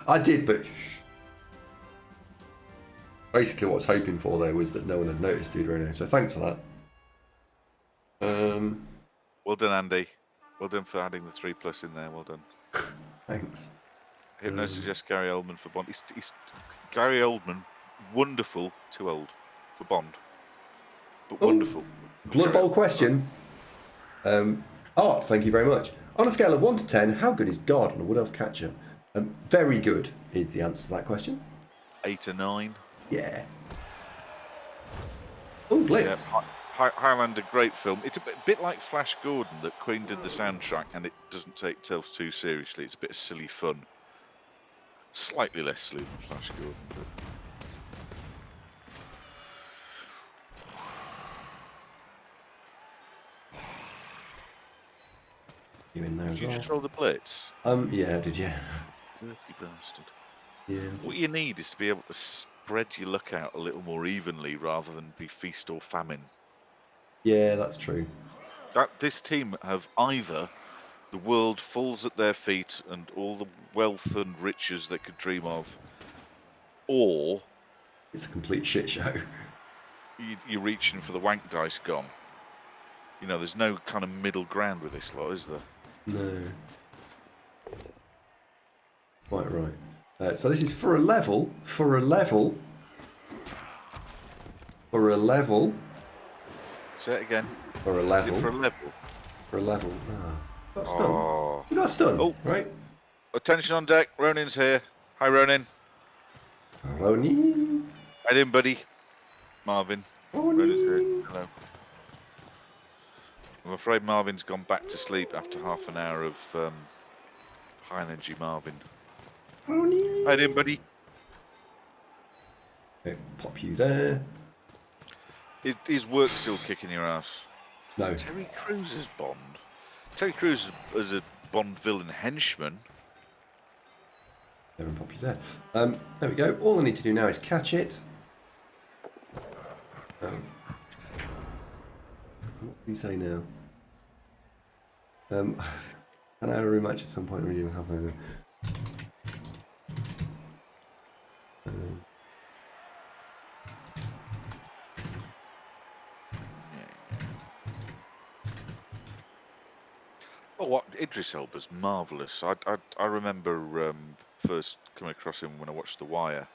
I did, but basically what I was hoping for there was that no one had noticed Dudrino, so thanks for that. Well done, Andy. Well done for adding the 3+ in there. Well done. Thanks. Hypno suggests Gary Oldman for Bond. He's Gary Oldman, wonderful, too old for Bond, but wonderful. Blood Bowl question. Art, thank you very much. On a scale of 1 to 10, how good is God on a Wood Elf Catcher? Very good is the answer to that question. 8 or 9. Yeah. Oh, Yeah, Blitz. Highlander, great film. It's a bit like Flash Gordon, that Queen did the soundtrack, and it doesn't take itself too seriously. It's a bit of silly fun. Slightly less silly than Flash Gordon, but... You in there as Did you well? just roll the blitz? Yeah, did you? Dirty bastard. Yeah. What you need is to be able to spread your luck out a little more evenly rather than be feast or famine. Yeah, that's true. This team have either the world falls at their feet and all the wealth and riches they could dream of, or It's a complete shit show. you're reaching for the wank dice gone. You know, there's no kind of middle ground with this lot, is there? No. Quite right. So this is for a level. For a level. For a level. Say it again. For a Is level. it for a level? For a level. Ah. Got a stun. Oh. You got a stun, Oh. right? Attention on deck. Ronin's here. Hi, Ronin. Ronin. Hi, in, buddy. Marvin. Ronin's here. Ronin. Hello. I'm afraid Marvin's gone back to sleep after half an hour of high energy Marvin. Ronin. Hi, in, buddy. Okay, pop you there. Is work still kicking your ass? No. Terry Crews as Bond. Terry Crews as a Bond villain henchman. There and pop you there. There we go. All I need to do now is catch it. What do you say now? Can I have a rematch at some point when you have a... Oh, what Idris Elba's marvelous. I remember first coming across him when I watched The Wire.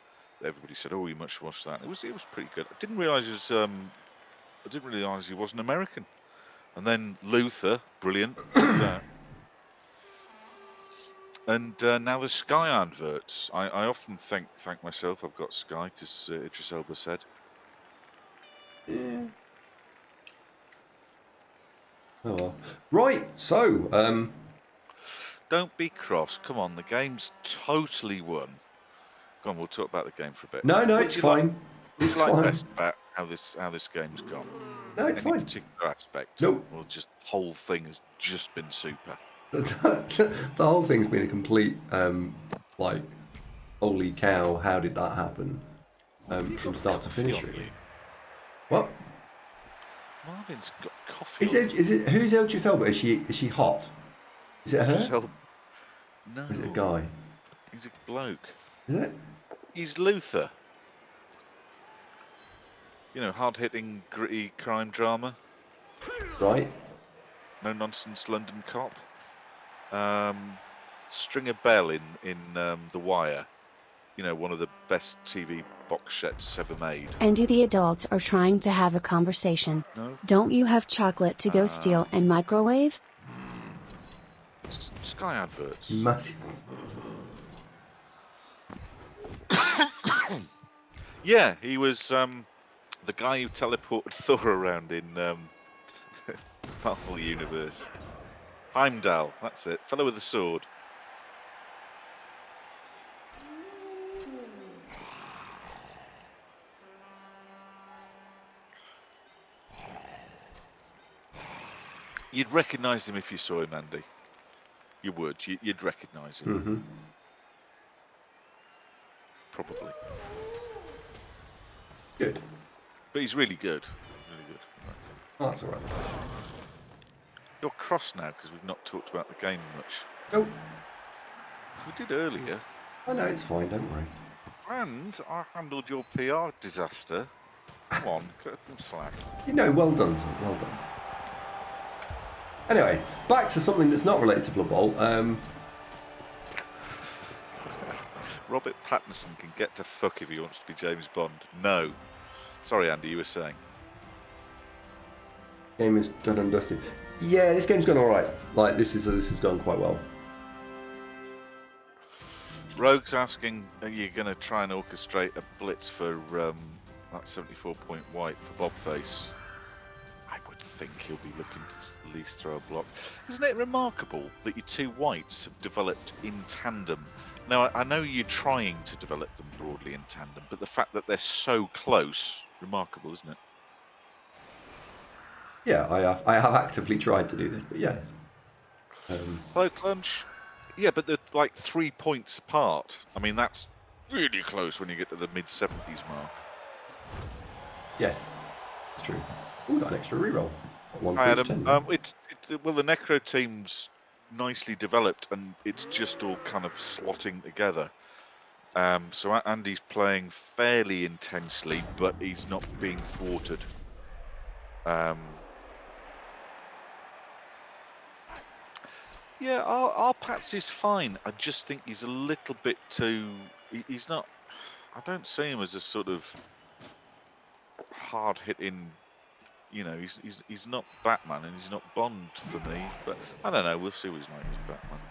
Everybody said, "Oh, you must watch that." It was pretty good. I didn't realise he was an American. And then Luther, brilliant. That. And now the Sky adverts. I often thank myself I've got Sky because Idris Elba said. Yeah. Oh well. Right, so, Don't be cross. Come on, the game's totally won. Go on, we'll talk about the game for a bit. no, What it's do you like- fine. What It's do you like fine. best about how this game's gone? No, it's Any fine. particular aspect? Nope. Or just the whole thing has just been super? The whole thing's been a complete, like, holy cow, how did that happen? From start to finish, Coffee on really. you. What? Marvin's got coffee. Is it who's Idris Elba? Is she hot? Is it Idris her? Elba? No. Or is it a guy? He's a bloke. Is it? He's Luther. You know, hard-hitting, gritty crime drama. Right. No nonsense London cop. Stringer Bell in The Wire. You know, one of the best TV box sets ever made. Andy, the adults are trying to have a conversation. No? Don't you have chocolate to go steal and microwave? Sky adverts. Massive. Yeah, he was the guy who teleported Thor around in Marvel Universe. Heimdall, that's it. Fellow with the sword. You'd recognise him if you saw him, Andy. You would. You'd recognise him. Mm-hmm. Probably. Good. But he's really good. Really good. Right. Oh, that's all right. You're cross now because we've not talked about the game much. Oh, We did earlier. I know it's fine. Don't worry. And I handled your PR disaster. Come on, cut some slack. You know, well done, son. Well done. Anyway, back to something that's not related to Blood Bowl. Robert Pattinson can get to fuck if he wants to be James Bond. No. Sorry, Andy, you were saying. Game is done and dusted. Yeah, this game's gone all right. Like this has gone quite well. Rogue's asking, are you going to try and orchestrate a blitz for that 74-point white for Bobface. I would think he'll be looking to at least throw a block. Isn't it remarkable that your two whites have developed in tandem? Now, I know you're trying to develop them broadly in tandem, but the fact that they're so close, remarkable, isn't it? Yeah, I have actively tried to do this, but yes. Hello, Clunch. Yeah, but they're like 3 points apart. I mean, that's really close when you get to the mid-70s mark. Yes, it's true. Ooh, got an extra reroll. One Hi, for each Adam. 10. Well, the Necro team's nicely developed, and it's just all kind of slotting together. So Andy's playing fairly intensely, but he's not being thwarted. Yeah, our Pats is fine. I just think he's a little bit too. He's not. I don't see him as a sort of hard-hitting. You know, he's not Batman and he's not Bond for me. But I don't know. We'll see what he's like as Batman.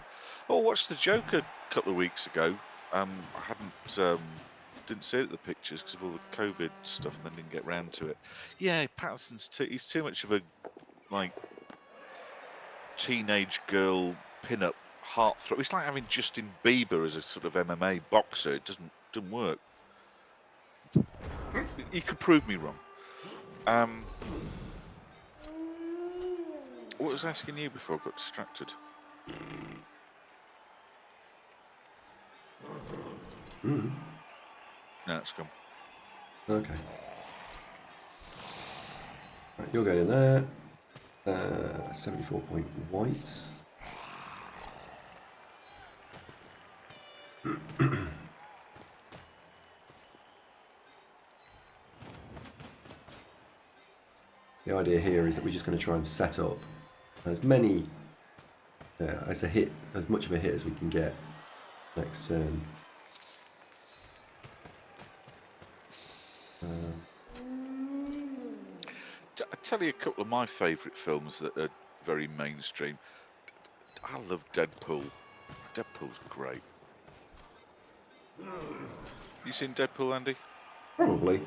Oh, I watched the Joker a couple of weeks ago. I hadn't didn't see it at the pictures because of all the COVID stuff, and then didn't get round to it. Yeah, Patterson's he's too much of a like teenage girl pin-up heartthrob. It's like having Justin Bieber as a sort of MMA boxer. It doesn't work. You could prove me wrong. What was I asking you before I got distracted? No, it's gone. Okay. Right, you're going in there. 74-point white. The idea here is that we're just going to try and set up as many as much of a hit as we can get next turn. I tell you a couple of my favourite films that are very mainstream. I love Deadpool. Deadpool's great. You seen Deadpool, Andy? Probably.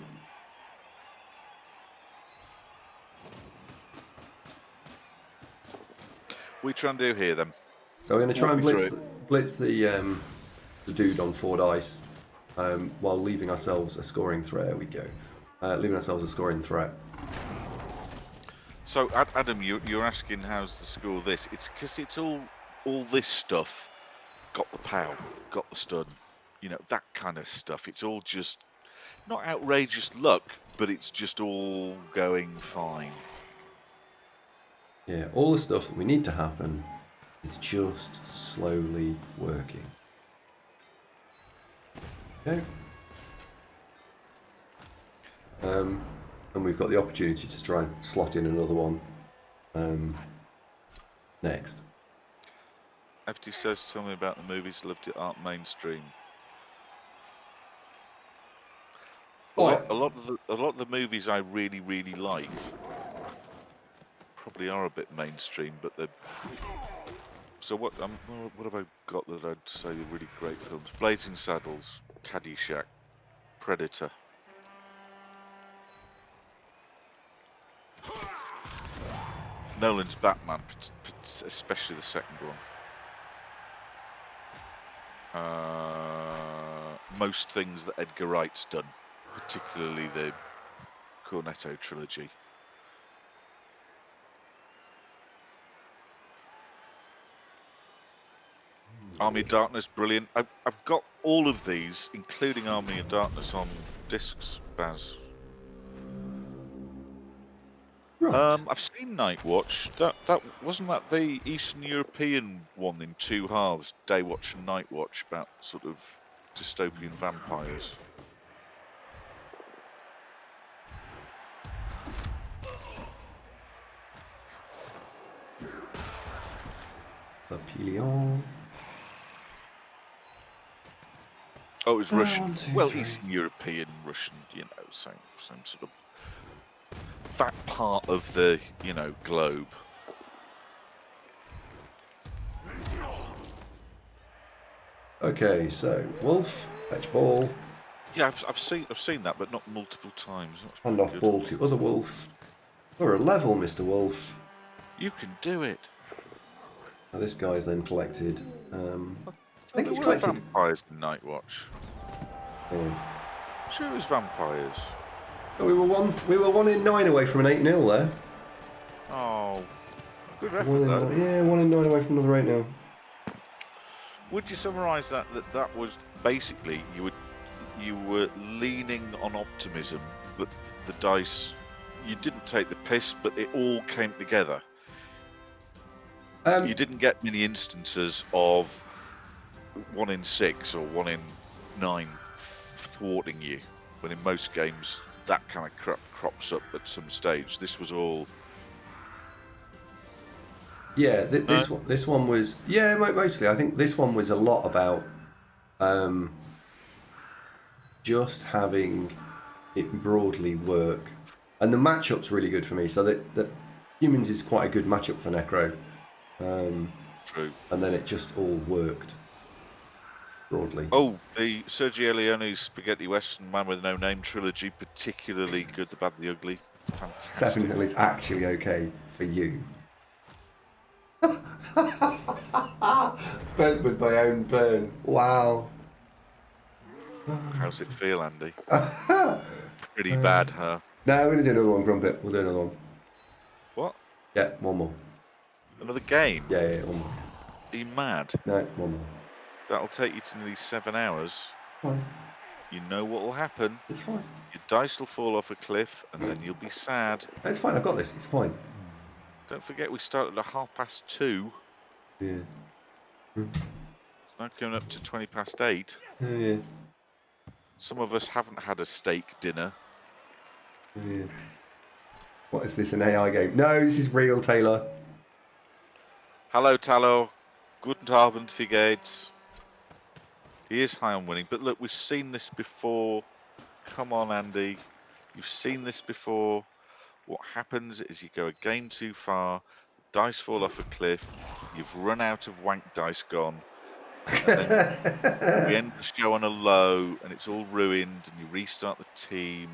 We try and do here then. So we're going to try and Walk me blitz the dude on 4 dice while leaving ourselves a scoring threat. There we go. Leaving ourselves a scoring threat. So, Adam, you're asking how's the score this? It's because it's all this stuff got the pow, got the stun, you know, that kind of stuff. It's all just not outrageous luck, but it's just all going fine. Yeah, all the stuff that we need to happen is just slowly working. Okay. And we've got the opportunity to try and slot in another one next. FD says, tell me about the movies loved it aren't mainstream. A lot of the movies I really like probably are a bit mainstream, but they're. So what have I got that I'd say are really great films? Blazing Saddles, Caddyshack, Predator. Nolan's Batman, especially the second one. Most things that Edgar Wright's done, particularly the Cornetto trilogy. Army of Darkness, brilliant. I've got all of these, including Army of Darkness, on discs, Baz. Right. I've seen Night Watch. That wasn't that the Eastern European one in 2 halves, Day Watch and Night Watch, about sort of dystopian vampires. Papillon. Oh, it was Russian. 1, 2, Well, 3. Eastern European, Russian, you know, same sort of that part of the, you know, globe. Okay, so Wolf, fetch ball. Yeah, I've seen that, but not multiple times. That's Hand pretty off good. ball to other wolf. We're a level, Mr. Wolf. You can do it. Now this guy's then collected. I I think thought there he's were collected. vampires in Night Watch. Oh. Sure, it was vampires. Oh, we were 1 in 9 away from an 8-0 there. Oh, good effort 1 in though. 9, yeah, 1 in 9 away from another 8-0. Would you summarise that was basically you were leaning on optimism, but the dice, you didn't take the piss, but it all came together. You didn't get many instances of 1 in 6 or 1 in 9 thwarting you, when in most games that kind of crops up at some stage. This was all. Yeah, this one was, yeah, mostly. I think this one was a lot about just having it broadly work, and the matchup's really good for me. So that humans is quite a good matchup for Necro. True. And then it just all worked broadly. Oh, the Sergio Leone's Spaghetti Western Man with No Name trilogy, particularly Good, the Bad, the Ugly. Fantastic. 7-0 is actually okay for you. Burnt with my own burn. Wow. How's it feel, Andy? Pretty bad, huh? No, we're going to do another one, Grumpet. We'll do another one. What? Yeah, one more. Another game? Yeah, one more. Are you mad? No, one more. That'll take you to nearly 7 hours. Fine. You know what will happen. It's fine. Your dice will fall off a cliff, and then you'll be sad. No, it's fine. I've got this. It's fine. Don't forget we started at 2:30. Yeah. It's now coming up to 8:20. Yeah. Some of us haven't had a steak dinner. Yeah. What is this, an AI game? No, this is real, Taylor. Hello, Tallow. Guten Abend, wie geht's? He is high on winning, but look, we've seen this before. Come on, Andy. You've seen this before. What happens is you go a game too far, dice fall off a cliff, you've run out of wank dice gone, and then we end the show on a low, and it's all ruined, and you restart the team,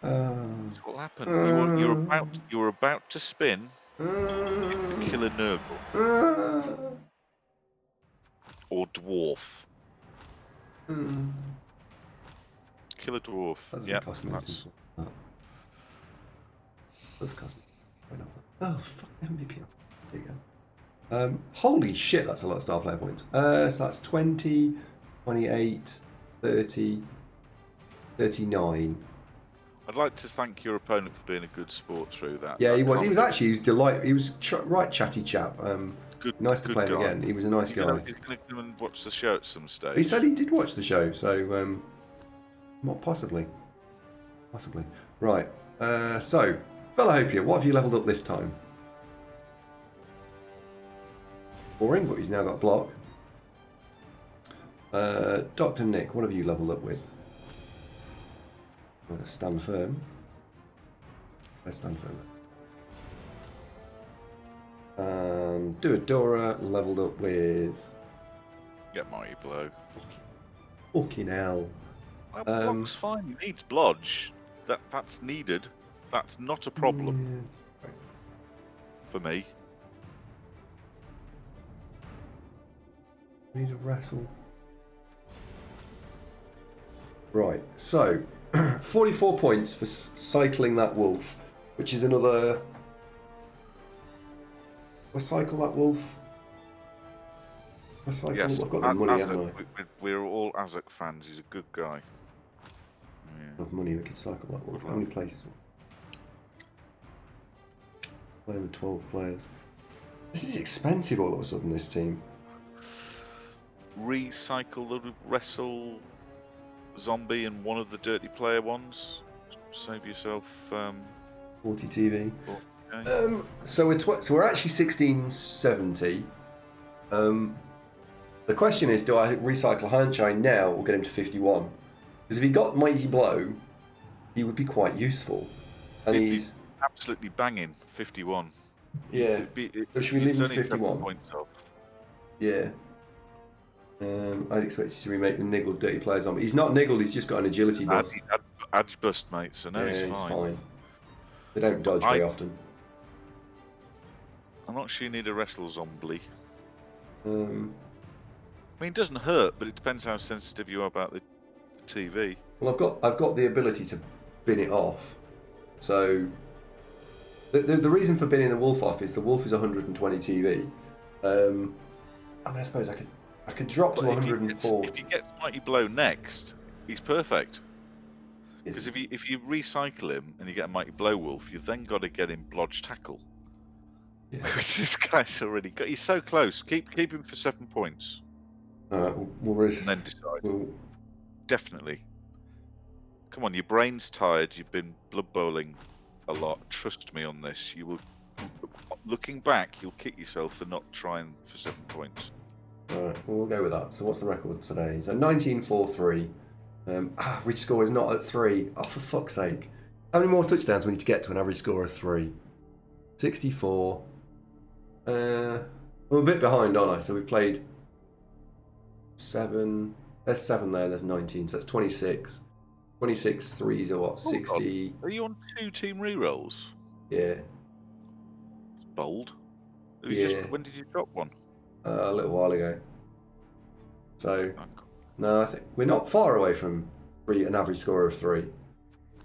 and that's what happened. You were about to spin, to kill a Nurgle or dwarf. Kill a dwarf. Yeah, that's... Does cost me. Oh, fuck MVP. There you go. Holy shit, that's a lot of star player points. So that's 20, 28, 30, 39. I'd like to thank your opponent for being a good sport through that. Yeah, he was. He was actually. He was delighted. He was right chatty chap. Good, nice to play him guy. again. He was a nice guy. He's going to come and watch the show at some stage. He said he did watch the show, so what possibly. Right. So, Fella Hopia, what have you leveled up this time? Boring, but he's now got block. Dr. Nick, what have you leveled up with? Stand firm. Let's stand firm. Duodora leveled up with. Get Mighty Blow. Fucking hell. Well, block's fine. He needs blodge. That's needed. That's not a problem for me. We need to wrestle. Right, so 44 points for cycling that wolf, which is another. We'll cycle that wolf. Yes, I've got the money, Azek, haven't I? we're all Azek fans. He's a good guy. Yeah. Enough money, we could cycle that wolf. How many places? Playing with 12 players. This is expensive all of a sudden, this team. Recycle the wrestle zombie and one of the dirty player ones. Save yourself 40 TV. Okay. So we're actually 1670. The question is, do I recycle Hanchai now or get him to 51? Because if he got Mighty Blow, he would be quite useful. And he's absolutely banging 51. Yeah. So should we leave him to 51? Points off. Yeah. I'd expect you to remake the niggled dirty player zombie. He's not niggled, he's just got an agility bust. Adge bust, mate, so no, Yeah, he's he's fine. fine. They don't dodge very often. I'm not sure you need a wrestle zombie. Um, I mean, it doesn't hurt, but it depends how sensitive you are about the TV. well, I've got the ability to bin it off. So the reason for binning the wolf off is the wolf is 120 TV. I mean, I suppose I could drop to 140. If you get Mighty Blow next, he's perfect. Because Yes. if you recycle him and you get a Mighty Blow wolf, you've then got to get him blodge tackle. Yeah. Which this guy's already got. He's so close. Keep him for 7 points. Alright, we'll And then decide. Definitely. Come on, your brain's tired. You've been blood bowling a lot. Trust me on this. You will. Looking back, you'll kick yourself for not trying for 7 points. Alright, we'll go with that. So what's the record today? So 19-4-3. Average score is not at 3. Oh, for fuck's sake. How many more touchdowns we need to get to an average score of 3? 64. We're a bit behind, aren't I? So we played 7. There's 7 there, there's 19. So that's 26. 26 threes are what? 60. Are you on 2 team rerolls? Yeah. It's bold. Yeah. When did you drop one? A little while ago. So, Oh, no, I think we're not far away from an average score of 3.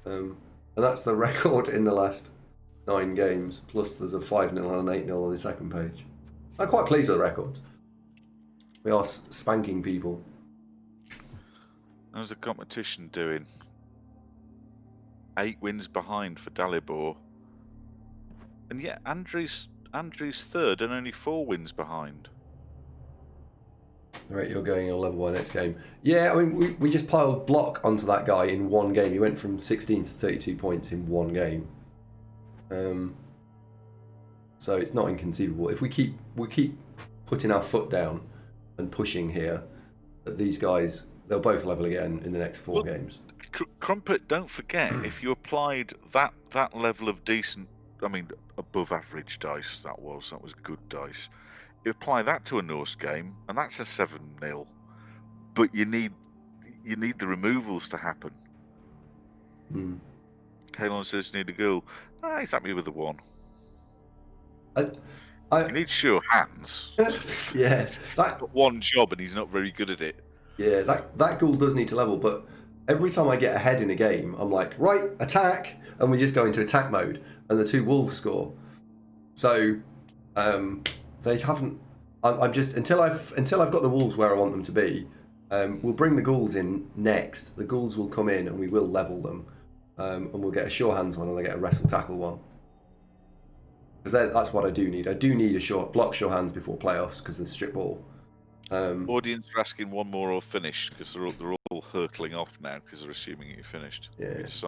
And that's the record in the last 9 games. Plus there's a 5-0 and an 8-0 on the second page. I'm quite pleased with the records. We are spanking people. How's the competition doing? 8 wins behind for Dalibor. And yet Andrew's third and only 4 wins behind. Right, you're going on level 1 next game. Yeah, I mean, we just piled block onto that guy in one game. He went from 16 to 32 points in one game. So it's not inconceivable. If we keep putting our foot down and pushing here, that these guys, they'll both level again in the next 4 games. Crumpet, don't forget, if you applied that level of decent, I mean, above average dice, that was good dice. You apply that to a Norse game, and that's a 7-0. But you need the removals to happen. Kalon says need a goal. He's happy with the 1. You need sure hands. Yeah, He's got one job and he's not very good at it. Yeah, that ghoul does need to level, but every time I get ahead in a game, I'm like, right, attack, and we just go into attack mode, and the 2 wolves score. So, they haven't. I'm just until I've got the wolves where I want them to be. We'll bring the ghouls in next. The ghouls will come in, and we will level them, and we'll get a sure hands one, and they get a wrestle tackle one. Because that's what I do need. I do need a block sure hands before playoffs because there's strip ball. Audience are asking one more or finish because they're all hurtling off now because they're assuming you finished. Yeah.